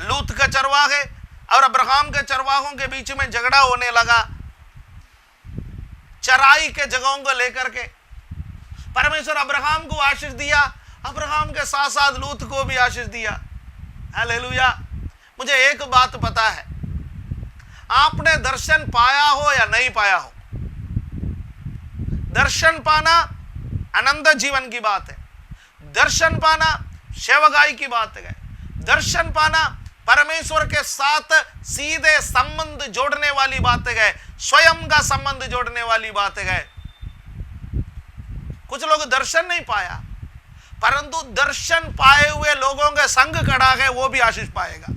लूत का चरवाहे और अब्राहम के चरवाहों के बीच में झगड़ा होने लगा चराई के जगहों को लेकर के, परमेश्वर अब्राहम को आशीष दिया, अब्राहम के साथ साथ लूत को भी आशीष दिया। हालेलुया। मुझे एक बात पता है, आपने दर्शन पाया हो या नहीं पाया हो, दर्शन पाना अनंत जीवन की बात है। दर्शन पाना सेवकाई की बात है। दर्शन पाना परमेश्वर के साथ सीधे संबंध जोड़ने वाली बात है, स्वयं का संबंध जोड़ने वाली बात है। कुछ लोग दर्शन नहीं पाया, परंतु दर्शन पाए हुए लोगों के संग खड़ा है, वो भी आशीष पाएगा।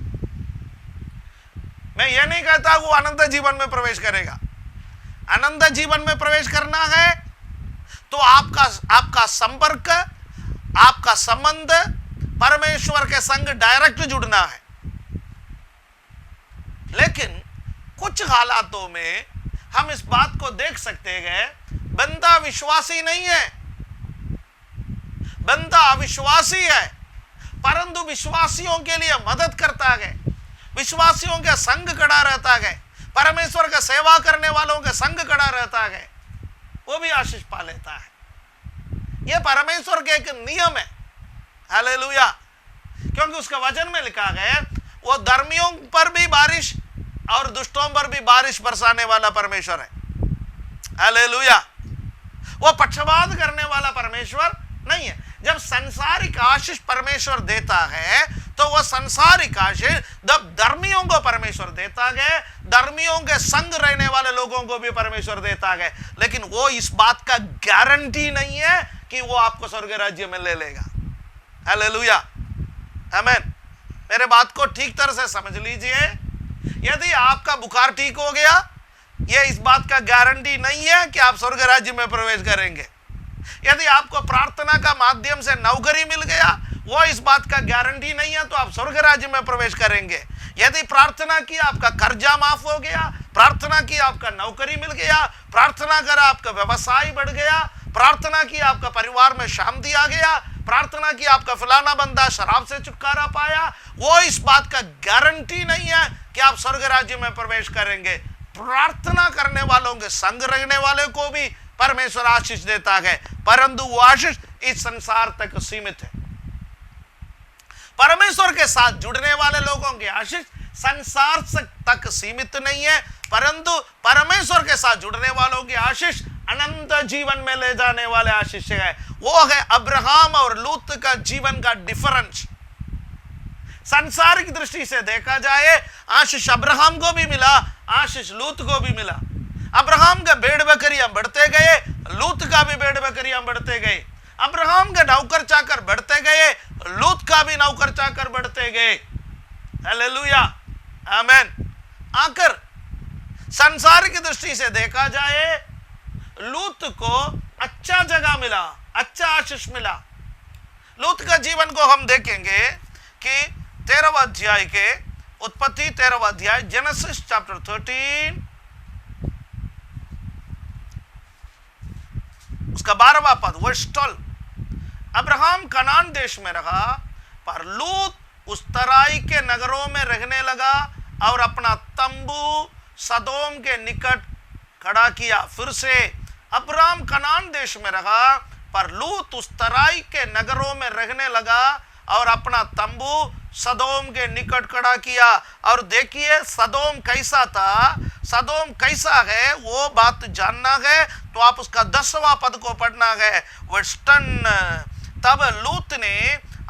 मैं ये नहीं कहता वो अनंत जीवन में प्रवेश करेगा। अनंत जीवन में प्रवेश करना है तो आपका संपर्क, आपका संबंध परमेश्वर के संग डायरेक्ट जुड़ना है। लेकिन कुछ हालातों में हम इस बात को देख सकते हैं, बंदा विश्वासी नहीं है, बंदा अविश्वासी है, परंतु विश्वासियों के लिए मदद करता है, विश्वासियों के संग खड़ा रहता है, परमेश्वर का सेवा करने वालों के संग खड़ा रहता है, वो भी आशीष पा लेता है। यह परमेश्वर के एक नियम है। हालेलुया। क्योंकि उसका वचन में लिखा है, वो धर्मियों पर भी बारिश और दुष्टों पर भी बारिश बरसाने वाला परमेश्वर है। हालेलुया। वो पक्षपात करने वाला परमेश्वर नहीं है। जब संसारिक आशीष परमेश्वर देता है तो वह संसारिक आशीष जब धर्मियों को परमेश्वर देता है, धर्मियों के संग रहने वाले लोगों को भी परमेश्वर देता है, लेकिन वो इस बात का गारंटी नहीं है कि वो आपको स्वर्ग राज्य में ले लेगा। हालेलुया, आमीन। मेरे बात को ठीक तरह से समझ लीजिए। यदि आपका बुखार ठीक हो गया, यह इस बात का गारंटी नहीं है कि आप स्वर्ग राज्य में प्रवेश करेंगे। यदि आपको प्रार्थना का माध्यम से नौकरी मिल गया, वो इस बात का गारंटी नहीं है तो आप स्वर्ग राज्य में प्रवेश करेंगे। यदि प्रार्थना की आपका कर्जा माफ हो गया, प्रार्थना की आपका नौकरी मिल गया, प्रार्थना कर आपका व्यवसाय बढ़ गया, प्रार्थना की आपका परिवार में शांति आ गया, प्रार्थना की आपका फलाना बंदा शराब से छुटकारा पाया, वो इस बात का गारंटी नहीं है कि आप स्वर्ग राज्य में प्रवेश करेंगे। प्रार्थना करने वालों के संग रहने वाले को भी परमेश्वर आशीष देता है, परंतु वो आशीष इस संसार तक सीमित है। परमेश्वर के साथ जुड़ने वाले लोगों की आशीष संसार तक सीमित नहीं है, परंतु परमेश्वर के साथ जुड़ने वालों की आशीष अनंत जीवन में ले जाने वाले आशीष है। वो है अब्राहम और लूत का जीवन का डिफरेंस। सांसारिक दृष्टि से देखा जाए, आशीष अब्राहम को भी मिला, आशीष लूत को भी मिला। अब्राहम के भेड़ बकरियां बढ़ते गए, लूत का भी भेड़ बकरियां बढ़ते गए। अब्राहम के नौकर चाकर बढ़ते गए, लूत का भी नौकर चाकर बढ़ते गए। हालेलुया, आमीन। आकर सांसारिक दृष्टि से देखा जाए, लूत को अच्छा जगह मिला, अच्छा आशीष मिला। लूत का जीवन को हम देखेंगे कि 13वां अध्याय के उत्पत्ति 13वां अध्याय जेनेसिस चैप्टर 13 उसका 12वां पद वर्स 12। अब्राहम कनान देश में रहा, पर लूत उस तराई के नगरों में रहने लगा और अपना तंबू सदोम के निकट खड़ा किया। फिर से अब्राहम कनान देश में रहा, पर लूत उस तराई के नगरों में रहने लगा और अपना तंबू सदोम के निकट खड़ा किया। और देखिए सदोम कैसा था, सदोम कैसा है वो बात जानना है तो आप उसका 10वां पद को पढ़ना है, वर्स 10। तब लूत ने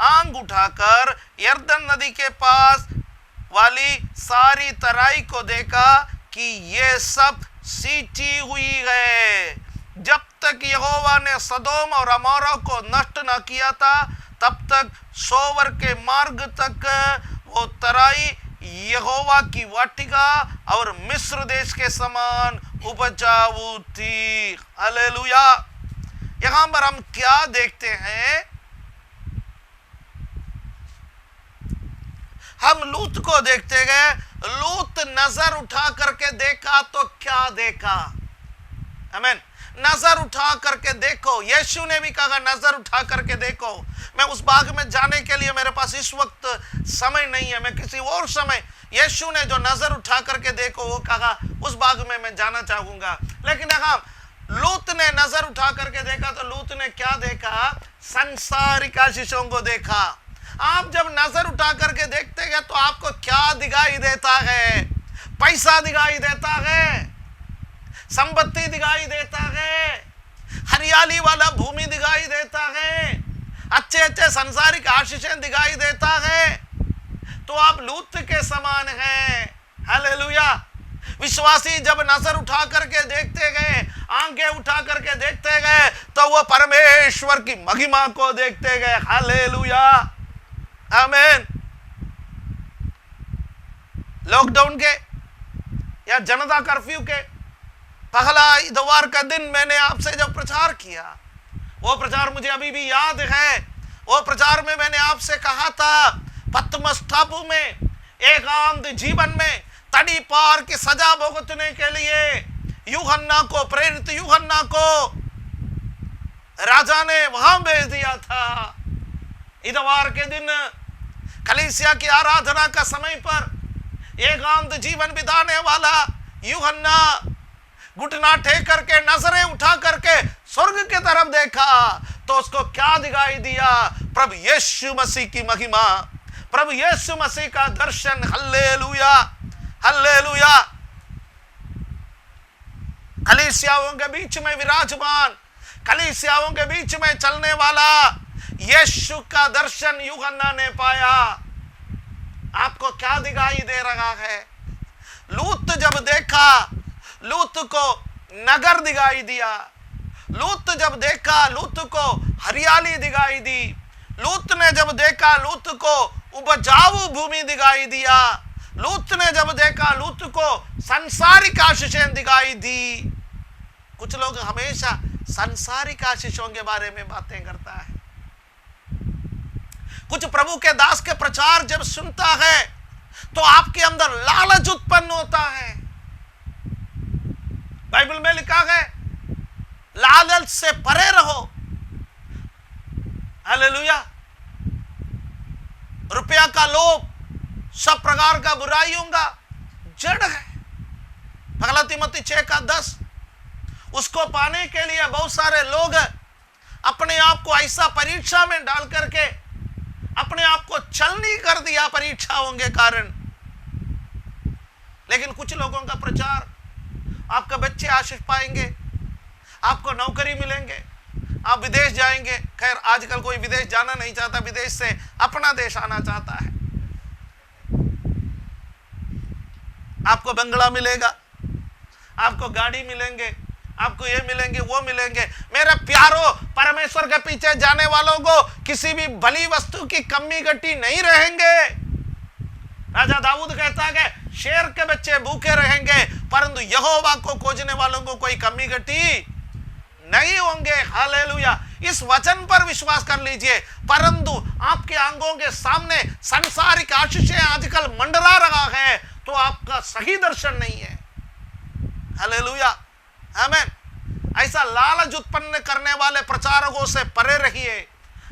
आंग उठाकर यरदन नदी के पास वाली सारी तराई को देखा कि ये सब सींची हुई है। जब तक यहोवा ने सदोम और अमोरा को नष्ट न किया था, तब तक सोवर के मार्ग तक वो तराई यहोवा की वाटिका और मिस्र देश के समान उपजाऊ थी। हालेलुया। यहां पर हम क्या देखते हैं? हम लूत को देखते गए। लूत नजर उठा करके देखा तो क्या देखा? आमीन। नजर उठा करके देखो। यीशु ने भी कहा नजर उठा करके देखो। मैं उस बाग में जाने के लिए मेरे पास इस वक्त समय नहीं है, मैं किसी और समय, यीशु ने जो नजर उठा करके देखो वो कहा उस बाग में मैं जाना चाहूंगा। लेकिन अगर लूत ने नजर उठा करके देखा तो लूत ने क्या देखा? सांसारिक आशीषों को देखा। आप जब नजर उठा करके देखते हैं तो आपको क्या दिखाई देता है? पैसा दिखाई देता है, संपत्ति दिखाई देता है, हरियाली वाला भूमि दिखाई देता है, अच्छे अच्छे संसारिक आशीषें दिखाई देता है। तो आप लूत के समान हैं। हालेलुया। विश्वासी जब नजर उठा करके देखते गए, आंखें उठा करके देखते गए, तो वो परमेश्वर की महिमा को देखते गए। हालेलुया। आमीन। लॉकडाउन के या जनता कर्फ्यू के पहला इतवार का दिन मैंने आपसे जब प्रचार किया, वो प्रचार मुझे अभी भी याद है। वो प्रचार में मैंने आपसे कहा था, पतमस टापू में एकांत जीवन में तड़ी पार की सजा भुगतने के लिए यूहन्ना को, प्रेरित यूहन्ना को राजा ने वहां भेज दिया था। इतवार के दिन कलीसिया की आराधना का समय पर एकांत जीवन बिताने वाला यूहन्ना घुटना टेक करके नजरें उठा करके स्वर्ग की तरफ देखा तो उसको क्या दिखाई दिया? प्रभु यीशु मसीह की महिमा, प्रभु यीशु मसीह का दर्शन। Hallelujah, hallelujah. कलीसियाओं के बीच में विराजमान, कलीसियाओं के बीच में चलने वाला यीशु का दर्शन यूहन्ना ने पाया। आपको क्या दिखाई दे रहा है? लूत जब देखा, लूत को नगर दिखाई दिया। लूत जब देखा, लूत को हरियाली दिखाई दी। लूत ने जब देखा, लूत को उपजाऊ भूमि दिखाई दिया। लूत ने जब देखा, लूत को सांसारिक आशीषें दिखाई दी। कुछ लोग हमेशा सांसारिक आशीषों के बारे में बातें करता है। कुछ प्रभु के दास के प्रचार जब सुनता है तो आपके अंदर लालच उत्पन्न होता है। बाइबल में लिखा है, लालच से परे रहो। हालेलुया। रुपया का लोभ सब प्रकार का बुराइयों का जड़ है। पहला तीमुथी 6:10। उसको पाने के लिए बहुत सारे लोग अपने आप को ऐसा परीक्षा में डाल करके अपने आप को छलनी कर दिया परीक्षाओं के कारण। लेकिन कुछ लोगों का प्रचार, आपका बच्चे आशीष पाएंगे, आपको नौकरी मिलेंगे, आप विदेश जाएंगे। खैर आजकल कोई विदेश जाना नहीं चाहता, विदेश से अपना देश आना चाहता है। आपको बंगला मिलेगा, आपको गाड़ी मिलेंगे, आपको ये मिलेंगे, वो मिलेंगे। मेरे प्यारो, परमेश्वर के पीछे जाने वालों को किसी भी भली वस्तु की कमी घटी नहीं रहेंगे। राजा दाऊद कहता है कि शेर के बच्चे भूखे रहेंगे, परंतु यहोवा को खोजने वालों को कोई कमी घटी नहीं होंगे। हालेलुया। इस वचन पर विश्वास कर लीजिए। परंतु आपके आंखों के सामने सांसारिक आशीषें आजकल मंडरा रहा है तो आपका सही दर्शन नहीं है। हालेलुया, आमीन। ऐसा लालच उत्पन्न करने वाले प्रचारकों से परे रहिए।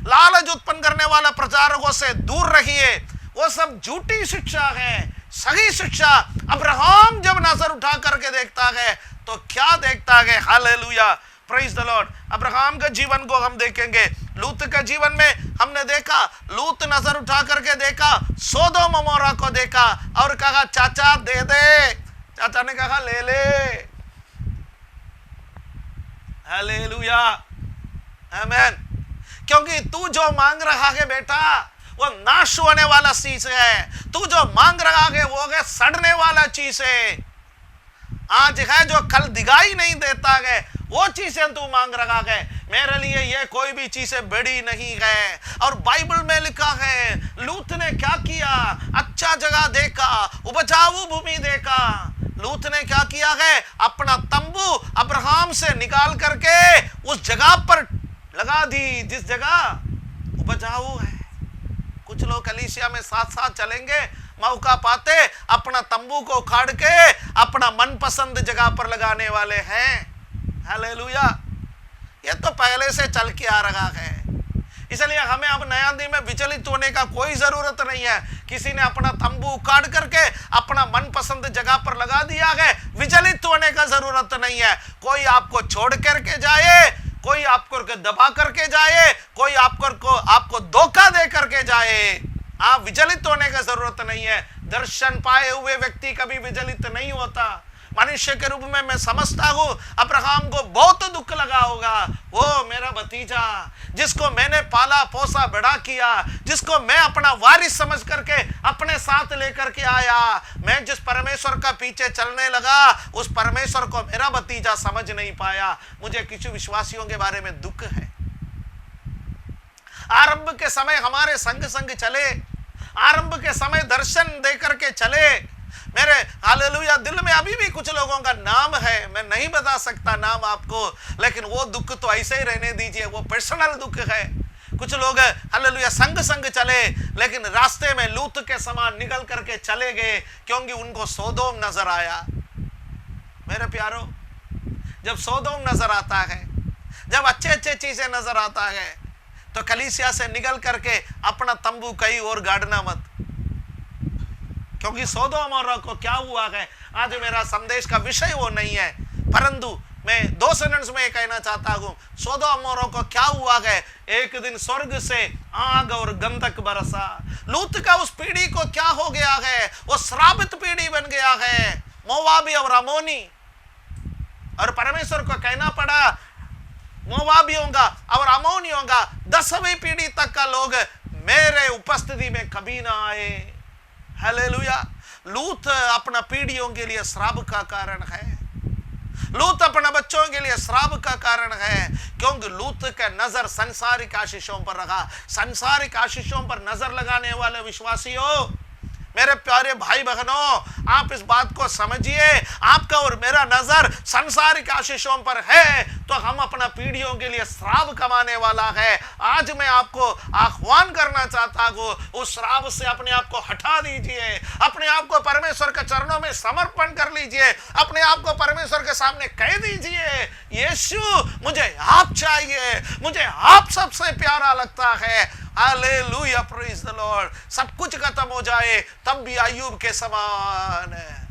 लालच उत्पन्न करने वाले प्रचारकों से दूर रहिए। वो सब झूठी शिक्षा है। सही शिक्षा, अब्राहम जब नजर उठा करके देखता है तो क्या देखता है? Hallelujah, praise the Lord. Abraham के जीवन को हम देखेंगे। लूत के जीवन में हमने देखा, लूत नजर उठा करके देखा, सोदोम अमोरा को देखा और कहा चाचा दे दे। चाचा ने कहा ले ले। हालेलुया, आमीन। क्योंकि तू जो मांग रहा है बेटा वो नाश होने वाला चीज है। तू जो मांग रहा है वो है सड़ने वाला चीज है। आज है जो कल दिखाई नहीं देता है वो चीजें तू मांग रहा है, मेरे लिए ये कोई भी चीजें बड़ी नहीं है। और बाइबल में लिखा है लूत ने क्या किया, अच्छा जगह देखा, उपजाऊ भूमि देखा। लूत ने क्या किया है, अपना तंबू अब्राहम से निकाल करके उस जगह पर लगा दी जिस जगह उपजाऊ है। कुछ लोग कलीसिया में साथ साथ चलेंगे, मौका पाते अपना तंबू को उखाड़ के अपना मनपसंद जगह पर लगाने वाले हैं। हालेलुया। ये तो पहले से चल के आ रहा है, इसलिए हमें अब नया दिन में विचलित होने का कोई जरूरत नहीं है। किसी ने अपना तंबू उखाड़ करके अपना मनपसंद जगह पर लगा दिया है, विचलित होने का जरूरत नहीं है। कोई आपको छोड़ करके जाए, कोई आपको दबा करके जाए, कोई आपको धोखा दे करके जाए, आप विचलित होने का जरूरत नहीं है। दर्शन पाए हुए व्यक्ति कभी विचलित नहीं होता। मनुष्य के रूप में मैं समझता हूं अब्राहम को बहुत दुख लगा होगा। वो मेरा भतीजा जिसको मैंने पाला पोसा बड़ा किया, जिसको मैं अपना वारिस समझ करके अपने साथ लेकर के आया, मैं जिस परमेश्वर का पीछे चलने लगा उस परमेश्वर को मेरा भतीजा समझ नहीं पाया। मुझे किसी विश्वासियों के बारे में दुख है। आरंभ के समय हमारे संग संग चले, आरंभ के समय दर्शन दे करके चले। मेरे हालेलुया दिल में अभी भी कुछ लोगों का नाम है, मैं नहीं बता सकता नाम आपको, लेकिन वो दुख तो ऐसे ही रहने दीजिए, वो पर्सनल दुख है। कुछ लोग हालेलुया संग संग चले, लेकिन रास्ते में लूत के समान निकल करके चले गए, क्योंकि उनको सोदोम नजर आया। मेरे प्यारो, जब सोदोम नजर आता है, जब अच्छे अच्छे चीजें नजर आता है, तो कलीसिया से निकल करके अपना तंबू कहीं और गाड़ना मत, क्योंकि सोदोम और को क्या हुआ है। आज मेरा संदेश का विषय वो नहीं है, परंतु मैं 2 सेंटेंस में कहना चाहता हूं, सोदोम और को क्या हुआ है। एक दिन स्वर्ग से आग और गंधक बरसा। लूत का उस पीढ़ी को क्या हो गया है, वो श्रापित पीढ़ी बन गया है, मोवाबी और अमोनी। और परमेश्वर को कहना पड़ा मोवाबियों का और अमोनियों का 10वीं पीढ़ी तक का लोग मेरे उपस्थिति में कभी ना आए। हालेलुया। लूत अपना पीढ़ियों के लिए श्राप का कारण है, लूत अपना बच्चों के लिए श्राप का कारण है, क्योंकि लूत का नजर संसारिक आशीषों पर रखा। संसारिक आशीषों पर नजर लगाने वाले विश्वासियों, मेरे प्यारे भाई बहनों, आप इस बात को समझिए, आपका और मेरा नजर संसारिक आशीषों पर है तो हम अपना पीढ़ियों के लिए श्राप कमाने वाला है। आज मैं आपको आह्वान करना चाहता हूं, उस श्राप से अपने आप को हटा दीजिए, अपने आप को परमेश्वर के चरणों में समर्पण कर लीजिए, अपने आप को परमेश्वर के सामने कह दीजिए, यीशु मुझे आप चाहिए, मुझे आप सबसे प्यारा लगता है। Hallelujah, praise the Lord. सब कुछ खत्म हो जाए तब भी अय्यूब के समान है।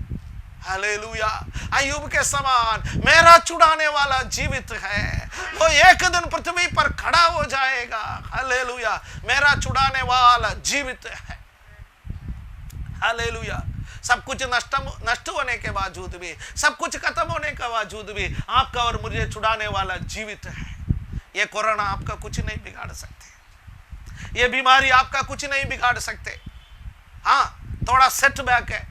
हालेलुया, अय्यूब के समान मेरा छुड़ाने वाला जीवित है, वो एक दिन पृथ्वी पर खड़ा हो जाएगा। हालेलुया, मेरा छुड़ाने वाला जीवित है। हालेलुया। सब कुछ नष्ट होने के बावजूद भी, सब कुछ खत्म होने के बावजूद भी आपका और मुझे छुड़ाने वाला जीवित है। ये कोरोना आपका कुछ नहीं बिगाड़ सकते, ये बीमारी आपका कुछ नहीं बिगाड़ सकते। हाँ, थोड़ा सेटबैक है,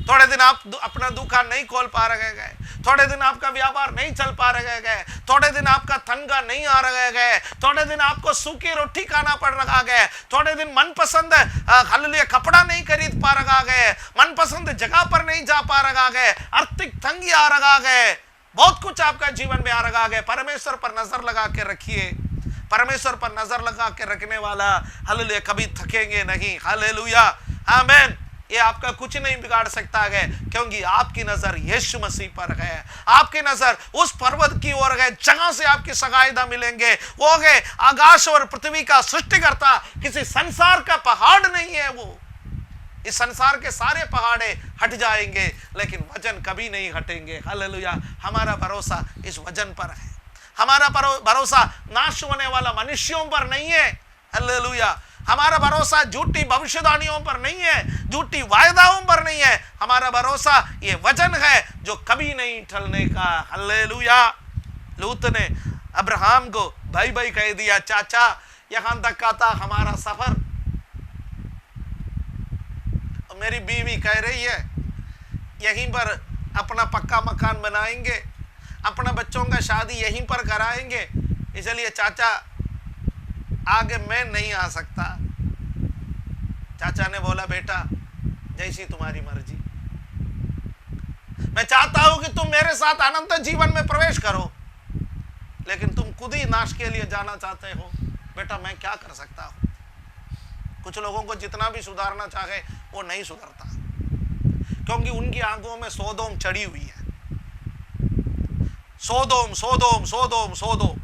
थोड़े दिन आप अपना दुकान नहीं खोल पा रहे गए, थोड़े दिन आपका व्यापार नहीं चल पा रहे गए, थोड़े दिन आपका तनख्वाह नहीं आ रहे गए, थोड़े दिन आपको सूखी रोटी खाना पड़ रहा है, थोड़े दिन मनपसंद हालेलुया कपड़ा नहीं खरीद पा रहा है, मनपसंद जगह पर नहीं जा पा रहा है, आर्थिक तंगी आ रहा है, बहुत कुछ आपका जीवन में आ रहा है। परमेश्वर पर नजर लगा के रखिए, परमेश्वर पर नजर लगा के रखने वाला हालेलुया कभी थकेंगे नहीं। हालेलुया, आमीन। ये आपका कुछ नहीं बिगाड़ सकता है, क्योंकि आपकी नजर यीशु मसीह पर है, आपकी नजर उस पर्वत की ओर है जहां से आपकी सहायता मिलेंगे। वो है आकाश और पृथ्वी का सृष्टिकर्ता, किसी संसार का पहाड़ नहीं है वो। इस संसार के सारे पहाड़े हट जाएंगे, लेकिन वजन कभी नहीं हटेंगे। हालेलुया, हमारा भरोसा इस वजन पर है, हमारा भरोसा नाश होने वाला मनुष्यों पर नहीं है। हालेलुया, हमारा भरोसा झूठी भविष्यवाणियों पर नहीं है, झूठी वायदाओं पर नहीं है, हमारा भरोसा ये वचन है जो कभी नहीं टलने का। हालेलुया। लूत ने अब्राहम को भाई भाई कह दिया, चाचा यहां तक का था हमारा सफर। मेरी बीवी कह रही है यहीं पर अपना पक्का मकान बनाएंगे, अपने बच्चों का शादी यहीं पर कराएंगे, इसलिए चाचा आगे मैं नहीं आ सकता। चाचा ने बोला बेटा जैसी तुम्हारी मर्जी, मैं चाहता हूं कि तुम मेरे साथ अनंत जीवन में प्रवेश करो, लेकिन तुम खुद ही नाश के लिए जाना चाहते हो। बेटा मैं क्या कर सकता हूं। कुछ लोगों को जितना भी सुधारना चाहे वो नहीं सुधरता, क्योंकि उनकी आंखों में सोदोम चढ़ी हुई है। सोदोम सोदोम सोदोम सोदोम,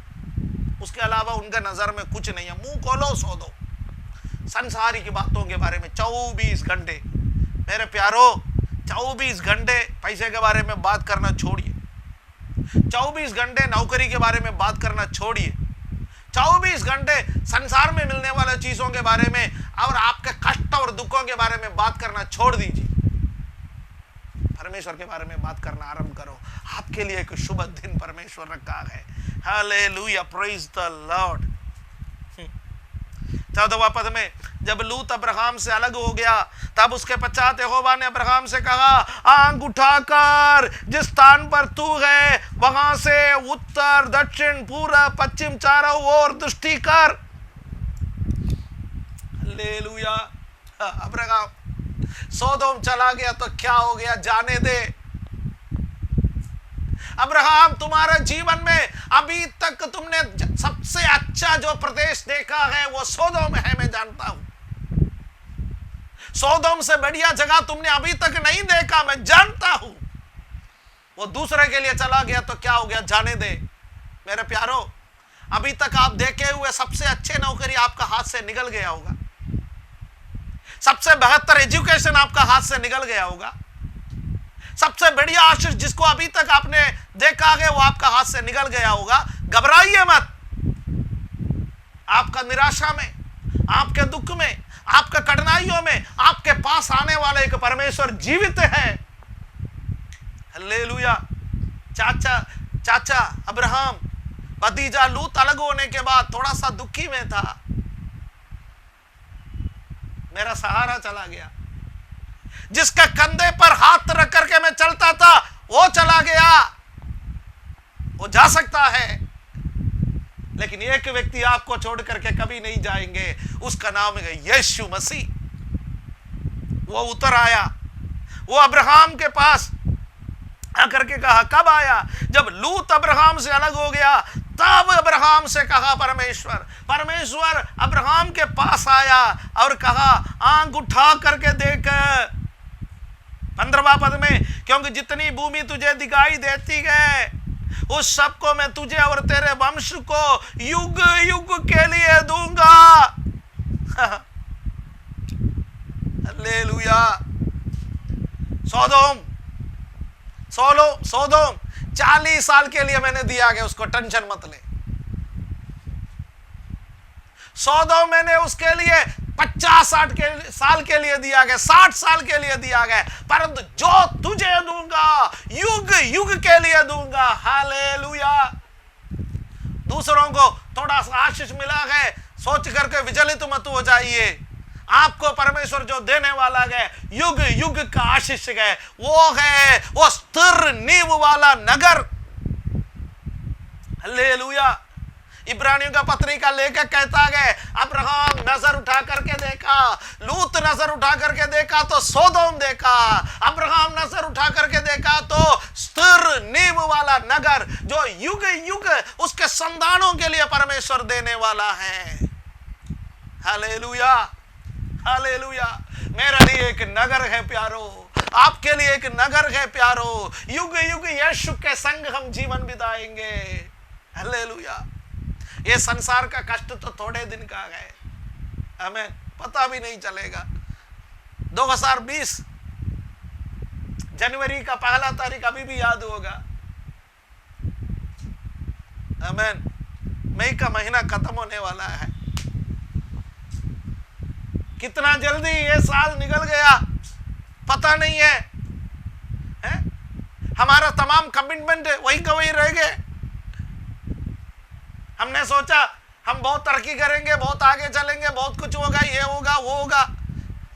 उसके अलावा उनके नजर में कुछ नहीं है। मुंह खोलो सोदोम, संसारी की बातों के बारे में 24 घंटे। मेरे प्यारो 24 घंटे पैसे के बारे में बात करना छोड़िए, 24 घंटे नौकरी के बारे में बात करना छोड़िए, 24 घंटे संसार में मिलने वाले चीजों के बारे में और आपके कष्ट और दुखों के बारे में बात करना छोड़ दीजिए। परमेश्वर के बारे में बात करना आरंभ करो। आपके लिए एक शुभ दिन परमेश्वर रखा है। Hallelujah, praise the Lord. 14वां पद में, जब लूत अब्राहम से अलग हो गया तब उसके पश्चात यहोवा ने अब्राहम से कहा, आंख उठाकर जिस स्थान पर तू है वहां से उत्तर दक्षिण पूरब पश्चिम चारों ओर दृष्टि कर। हालेलुया। अब्राहम सोदोम चला गया तो क्या हो गया, जाने दे। अब्राहम तुम्हारे जीवन में अभी तक तुमने सबसे अच्छा जो प्रदेश देखा है वो सोदोम है, मैं जानता हूं। सोदोम से बढ़िया जगह तुमने अभी तक नहीं देखा, मैं जानता हूं। वो दूसरे के लिए चला गया तो क्या हो गया, जाने दे। मेरे प्यारो, अभी तक आप देखे हुए सबसे अच्छे नौकरी आपका हाथ से निकल गया होगा, सबसे बेहतर एजुकेशन आपका हाथ से निकल गया होगा, सबसे बढ़िया आशीष जिसको अभी तक आपने देखा है वो आपका हाथ से निकल गया होगा। घबराइए मत। आपका निराशा में, आपके दुख में, आपके कठिनाइयों में आपके पास आने वाला एक परमेश्वर जीवित है। हालेलुया। चाचा अब्राहम, भतीजा लूत अलग होने के बाद थोड़ा सा दुखी में था। मेरा सहारा चला गया, जिसका कंधे पर हाथ रख करके मैं चलता था वो चला गया। वो जा सकता है, लेकिन एक व्यक्ति आपको छोड़ करके कभी नहीं जाएंगे, उसका नाम है यीशु मसीह। वो उतर आया, वो अब्राहम के पास आकर के कहा, कब आया, जब लूत अब्राहम से अलग हो गया तब अब्राहम से कहा परमेश्वर अब्राहम के पास आया और कहा, आंख उठा करके देख। 15वां पद में, क्योंकि जितनी भूमि तुझे दिखाई देती है उस सबको मैं तुझे और तेरे वंश को युग युग के लिए दूंगा। हालेलुया। सोदोम 40 साल के लिए मैंने दिया गया, उसको टेंशन मत ले। सोदोम मैंने उसके लिए 50-60 साल के लिए दिया गया, 60 साल के लिए दिया गया, परंतु जो तुझे दूंगा युग युग के लिए दूंगा। हालेलुया। दूसरों को थोड़ा सा आशीष मिला है सोच करके विचलित मत हो जाइए। आपको परमेश्वर जो देने वाला है युग युग का आशीष है, वो स्थिर नींव वाला नगर। हालेलुया। इब्रानियों का पत्रिका लेकर कहता है, अब्राहम नजर उठा करके देखा, लूत नजर उठा करके देखा तो सोदोम देखा, अब्राहम नजर उठा करके देखा तो स्थिर नींव वाला नगर जो युग युग उसके संतानों के लिए परमेश्वर देने वाला है। हालेलुया। हालेलुया। मेरे लिए एक नगर है प्यारो, आपके लिए एक नगर है प्यारो। युग युग यीशु के संग हम जीवन बिताएंगे। हालेलुया। ये संसार का कष्ट तो थोड़े दिन का है, हमें पता भी नहीं चलेगा। 2020 जनवरी का 1 तारीख अभी भी याद होगा। आमीन। मई का महीना खत्म होने वाला है। कितना जल्दी ये साल निकल गया पता नहीं है, हमारा तमाम कमिटमेंट वही का वही रह गए। हमने सोचा हम बहुत तरक्की करेंगे, बहुत आगे चलेंगे, बहुत कुछ होगा, ये होगा वो होगा।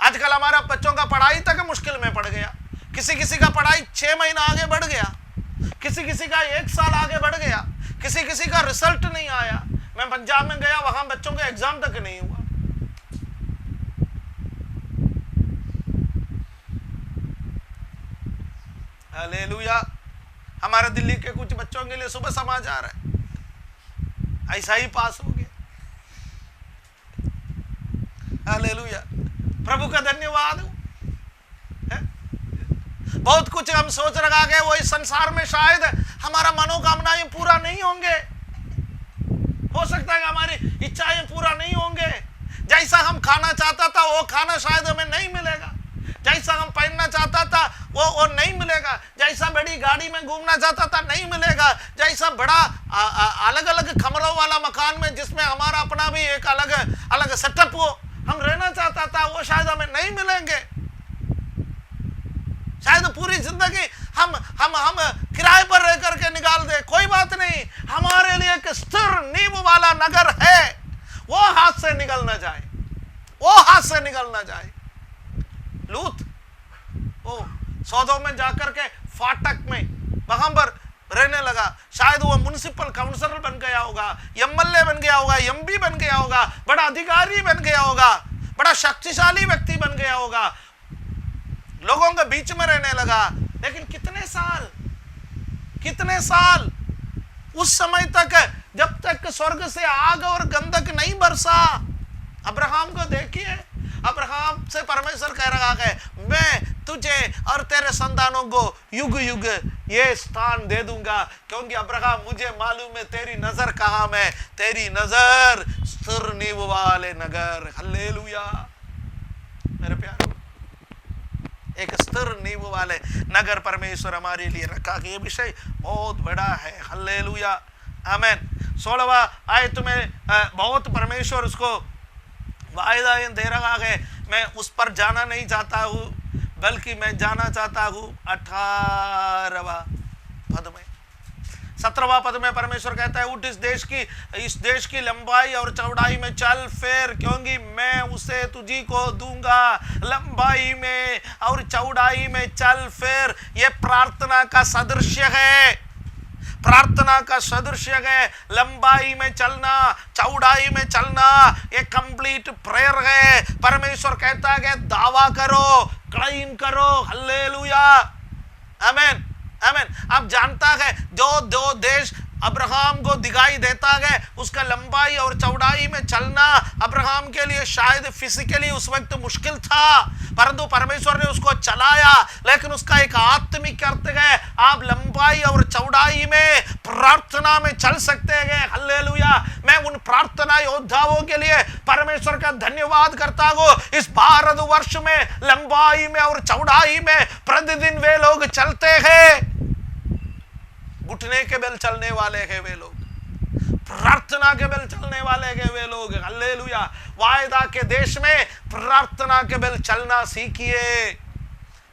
आजकल हमारा बच्चों का पढ़ाई तक मुश्किल में पड़ गया। किसी का पढ़ाई 6 महीना आगे बढ़ गया, किसी किसी का 1 साल आगे बढ़ गया, किसी किसी का रिजल्ट नहीं आया। मैं पंजाब में गया, वहां बच्चों का एग्जाम तक नहीं हुआ। हालेलुया। हमारे दिल्ली के कुछ बच्चों के लिए सुबह समाचार है, ऐसा ही पास हो गया। हालेलुया, प्रभु का धन्यवाद हो। बहुत कुछ हम सोच रखा है वो इस संसार में शायद हमारा मनोकामनाएं पूरा नहीं होंगे, हो सकता है हमारी इच्छाएं पूरा नहीं होंगे। जैसा हम खाना चाहता था वो खाना शायद हमें नहीं मिलेगा, जैसा हम पहनना चाहता था वो नहीं मिलेगा, जैसा बड़ी गाड़ी में घूमना चाहता था नहीं मिलेगा, जैसा बड़ा अलग अलग कमरों वाला मकान में जिसमें हमारा अपना भी एक अलग अलग सेटअप हो हम रहना चाहता था वो शायद हमें नहीं मिलेंगे। शायद पूरी जिंदगी हम किराए पर रह करके निकाल दे, कोई बात नहीं, हमारे लिए एक स्थिर नींव वाला नगर है, वो हाथ से निकल ना जाए, वो हाथ से निकल ना जाए। लूत वो सौदों में जाकर के फाटक में वहां पर रहने लगा, शायद वो म्युनिसिपल काउंसिलर बन गया होगा, एमएलए बन गया होगा, एमपी बन गया होगा, बड़ा अधिकारी बन गया होगा, बड़ा शक्तिशाली व्यक्ति बन गया होगा, लोगों के बीच में रहने लगा। लेकिन कितने साल उस समय तक, जब तक स्वर्ग से आग और गंधक नहीं बरसा। अब्राहम को देखिए, अब्राहम से परमेश्वर कह रहा है मैं तुझे और तेरे संतानों को युग युग ये स्थान दे दूंगा, क्योंकि अब्राहम मुझे मालूम है तेरी नजर कहां है, तेरी नजर स्थिर नींव वाले नगर। हालेलुया मेरे प्यारे, एक स्थिर नींव वाले नगर परमेश्वर हमारे लिए रखा कि ये विषय बहुत बड़ा है। हालेलुया आमीन। 16वां आयत में बहुत परमेश्वर उसको वायदा दे रहा है। मैं उस पर जाना नहीं चाहता हूं, बल्कि मैं जाना चाहता हूं 18वां पद में, 17वां पद में परमेश्वर कहता है उठ इस देश की लंबाई और चौड़ाई में चल फिर, क्योंकि मैं उसे तुझी को दूंगा। लंबाई में और चौड़ाई में चल फिर, ये प्रार्थना का सदृश्य है, प्रार्थना का सदृश्य है। लंबाई में चलना, चौड़ाई में चलना, ये कंप्लीट प्रेयर है। परमेश्वर कहता है दावा करो, क्लेम करो। हालेलुया आमीन आमीन। अब जानता है जो देश अब्राहम को दिखाई देता है, उसका लंबाई और चौड़ाई में चलना अब्राहम के लिए शायद फिजिकली उस वक्त मुश्किल था, परंतु परमेश्वर ने उसको चलाया। लेकिन उसका एक आत्मिक अर्थ है, आप लंबाई और चौड़ाई में प्रार्थना में चल सकते हैं। हालेलुया। मैं उन प्रार्थना योद्धाओं के लिए परमेश्वर का धन्यवाद करता हूं। इस भारतवर्ष में लंबाई में और चौड़ाई में प्रतिदिन वे लोग चलते हैं, घुटने के बल चलने वाले हैं वे लोग, प्रार्थना के बल चलने वाले हैं वे लोग। हालेलुया। वायदा के देश में प्रार्थना के बल चलना सीखिए,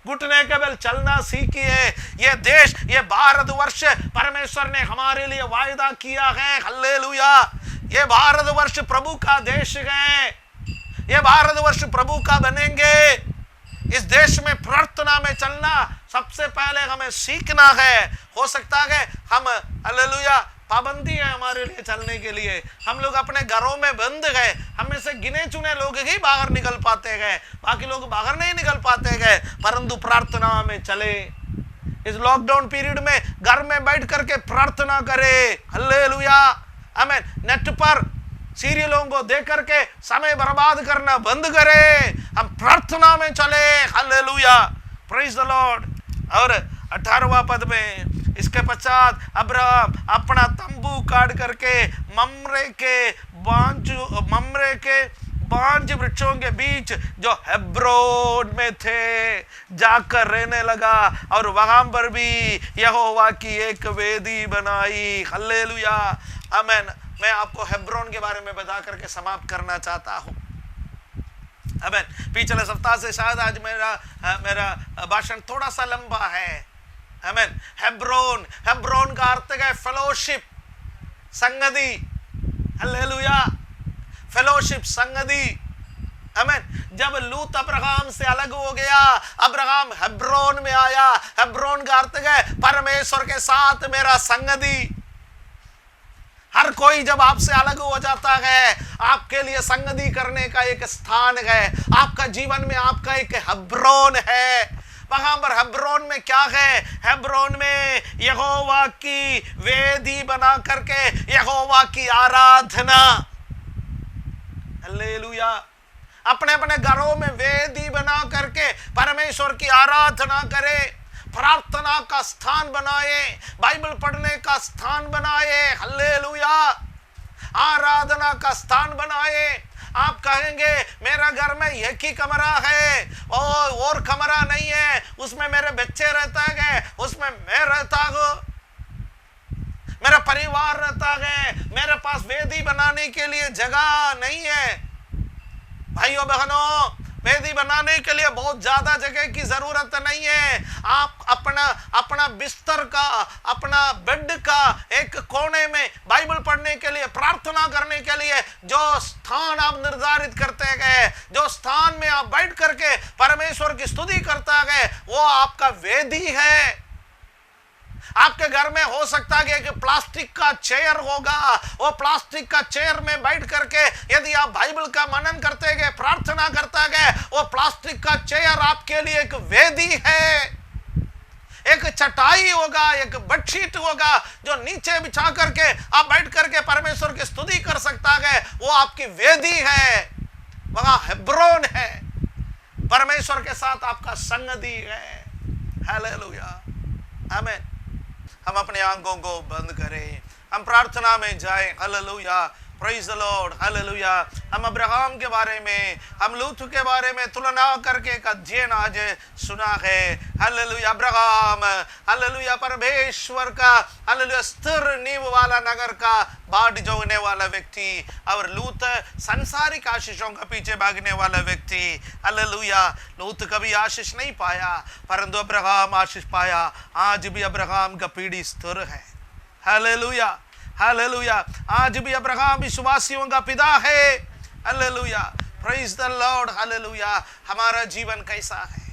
घुटने के बल चलना सीखिए। ये देश, ये भारतवर्ष परमेश्वर ने हमारे लिए वायदा किया है। हालेलुया। ये भारतवर्ष प्रभु का देश है, ये भारतवर्ष प्रभु का बनेंगे। इस देश में प्रार्थना में चलना सबसे पहले हमें सीखना है। हो सकता है हम हालेलुया पाबंदी है हमारे लिए चलने के लिए, हम लोग अपने घरों में बंद गए, हम में से गिने चुने लोग ही बाहर निकल पाते गए, बाकी लोग बाहर नहीं निकल पाते गए, परंतु प्रार्थना में चले। इस लॉकडाउन पीरियड में घर में बैठ करके प्रार्थना करे। हालेलुया आमीन। नेट पर सीरियलों को देख करके समय बर्बाद करना बंद करे, हम प्रार्थना में चले। Hallelujah praise the Lord. और 18वां पद में इसके पश्चात अब्राहम अपना तंबू काट करके ममरे के बांज वृक्षों के बीच जो हेब्रोन में थे जाकर रहने लगा, और वहां पर भी यहोवा की एक वेदी बनाई। हालेलुया आमीन। मैं आपको हेब्रोन के बारे में बता करके समाप्त करना चाहता हूं। आमीन। पिछले सप्ताह से शायद आज मेरा भाषण थोड़ा सा लंबा है। आमीन। हेब्रोन का अर्थ है फेलोशिप, संगति। हालेलुया। फेलोशिप, संगति। आमीन। जब लूत अब्राहम से अलग हो गया, अब्राहम हेब्रोन में आया। हेब्रोन का अर्थ है परमेश्वर के साथ मेरा संगति। हर कोई जब आपसे अलग हो जाता है, आपके लिए संगति करने का एक स्थान है, आपका जीवन में आपका एक हेब्रोन है। वहां पर हेब्रोन में क्या है? हेब्रोन में यहोवा की वेदी बना करके यहोवा की आराधना। हालेलुया। अपने अपने घरों में वेदी बना करके परमेश्वर की आराधना करें, प्रार्थना का स्थान बनाए, बाइबल पढ़ने का स्थान बनाए। हालेलुया। आराधना का स्थान बनाए। आप कहेंगे मेरा घर में एक ही कमरा है और कमरा नहीं है, उसमें मेरे बच्चे रहता है, उसमें मैं रहता हूं, मेरा परिवार रहता है, मेरे पास वेदी बनाने के लिए जगह नहीं है। भाइयों बहनों, वेदी बनाने के लिए बहुत ज्यादा जगह की जरूरत नहीं है। आप अपना बिस्तर का, अपना बेड का एक कोने में बाइबल पढ़ने के लिए, प्रार्थना करने के लिए जो स्थान आप निर्धारित करते हैं, जो स्थान में आप बैठ करके परमेश्वर की स्तुति करता है, वो आपका वेदी है। आपके घर में हो सकता है कि प्लास्टिक का चेयर होगा, वो प्लास्टिक का चेयर में बैठ करके यदि आप बाइबल का मनन करते गए, प्रार्थना करता गए, वो प्लास्टिक का चेयर आपके लिए एक वेदी है। एक चटाई होगा, एक बेडशीट होगा जो नीचे बिछा करके आप बैठ करके परमेश्वर की स्तुति कर सकता है, वो आपकी वेदी है। वहां हेब्रोन है, परमेश्वर के साथ आपका संगति है। हालेलुया। आमीन। हम अपने आंखों को बंद करें, हम प्रार्थना में जाएं। Hallelujah. Praise the Lord. Hallelujah. हम अब्राहम के बारे में, हम लूत के बारे में तुलना करके एक अध्ययन आज सुना है। हालेलुया। अब्राहम, हालेलुया, परमेश्वर का, हालेलुया, स्थिर नींव वाला नगर का बाट जोगने वाला व्यक्ति, और लूत संसारिक आशीषों का पीछे भागने वाला व्यक्ति। हालेलुया। लूत कभी आशीष नहीं पाया, परंतु अब्राहम आशीष पाया। आज भी अब्राहम का पीढ़ी स्थिर है। हालेलुया। हालेलुया। आज भी अब्राहम विश्वासियों का पिता है। Hallelujah. Praise the Lord. Hallelujah. हमारा जीवन कैसा है?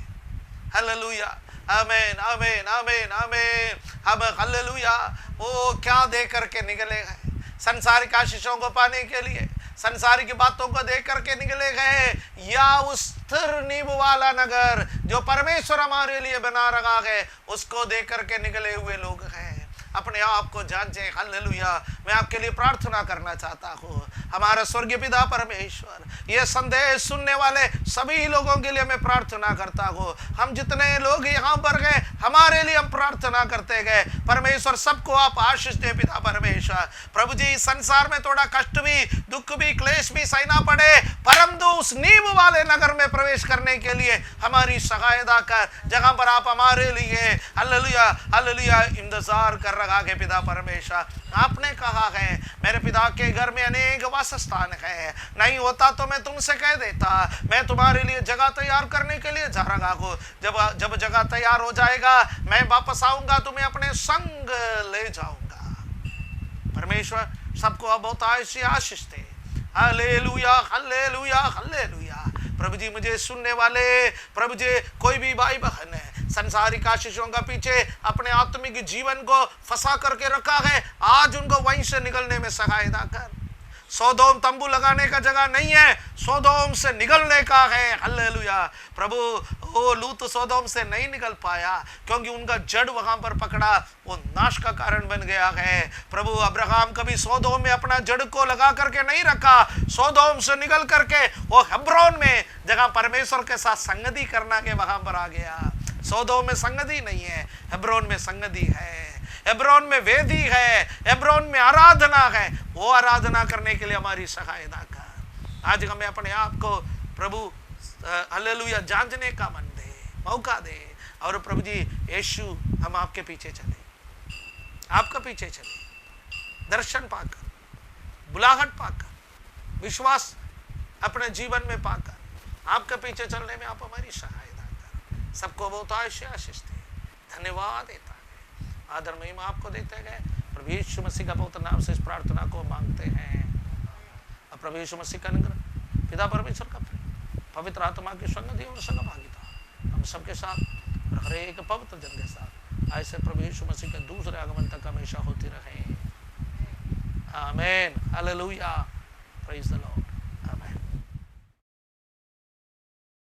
हालेलुया। आमीन, आमीन, आमीन, आमीन। हम हालेलुया वो क्या दे करके निकले हैं? संसारिक आशीषों को पाने के लिए, संसारिक बातों को देख करके निकले गए, या उस स्थिर नींव वाला नगर जो परमेश्वर हमारे लिए बना रखा है, उसको देख करके निकले हुए लोग हैं? अपने आप को जांचे। हालेलुया। मैं आपके लिए प्रार्थना करना चाहता हूँ। हमारा स्वर्गीय पिता परमेश्वर, ये संदेश सुनने वाले सभी लोगों के लिए मैं प्रार्थना करता हूँ। हम जितने लोग यहाँ पर गए, हमारे लिए हम प्रार्थना करते गए। परमेश्वर सबको आप आशीष दे पिता परमेश्वर। प्रभु जी, संसार में थोड़ा कष्ट भी, दुख भी, क्लेश भी सहना पड़े, परंतु उस नींव वाले नगर में प्रवेश करने के लिए हमारी सहायता कर, जहाँ पर आप हमारे लिए हालेलुया, हालेलुया, इंतजार कर रखा है पिता परमेश्वर। आपने कहा है मेरे पिता के घर में अनेक वास स्थान है, नहीं होता तो मैं तुमसे कह देता, मैं तुम्हारे लिए जगह तैयार करने के लिए जा रहा हूँ। जब जगह तैयार हो जाएगा, मैं वापस आऊंगा, तुम्हें अपने संग ले जाऊंगा। परमेश्वर सबको अब बहुत आशीष दे। Hallelujah, hallelujah, hallelujah. प्रभु जी, मुझे सुनने वाले, प्रभु जी, कोई भी भाई बहन है संसारिक आशीषों का पीछे अपने आत्मिक जीवन को फंसा करके रखा है, आज उनको वहीं से निकलने में सहायता कर। सोदोम तंबू लगाने का जगह नहीं है, सोदोम से निकलने का है। हालेलुया। प्रभु, वो लूत सोदोम से नहीं निकल पाया क्योंकि उनका जड़ वहां पर पकड़ा, वो नाश का कारण बन गया है। प्रभु, अब्राहम कभी सोदोम में अपना जड़ को लगा करके नहीं रखा, सोदोम से निकल करके वो हेब्रोन में, जगह परमेश्वर के साथ संगति करना के वहां पर आ गया। सोदोम में संगति नहीं है, हेब्रोन में संगति है। हेब्रोन में वेदी है, हेब्रोन में आराधना है। वो आराधना करने के लिए हमारी सहायता कर। आज हमें अपने आप को प्रभु हालेलुया जांचने का मन दे, मौका दे। और प्रभु जी यीशु, हम आपके पीछे चले, आपका पीछे चले, दर्शन पाकर, बुलाहट पाकर, विश्वास अपने जीवन में पाकर आपके पीछे चलने में आप हमारी सहायता कर। सबको बहुत आशीष दे। धन्यवाद देता है, आदर महिमा आपको देते गए। प्रभु यीशु मसीह का पवित्र नाम से इस प्रार्थना को मांगते हैं। और प्रभु यीशु मसीह का अनुग्रह, पिता परमेश्वर का प्रेम पवित्र आत्मा की संगति और सहभागिता हम सबके साथ और हर एक पवित्र जन के साथ ऐसे प्रभु यीशु मसीह के दूसरे आगमन तक हमेशा होती रहे। आमीन, हालेलुया, प्रेज़ द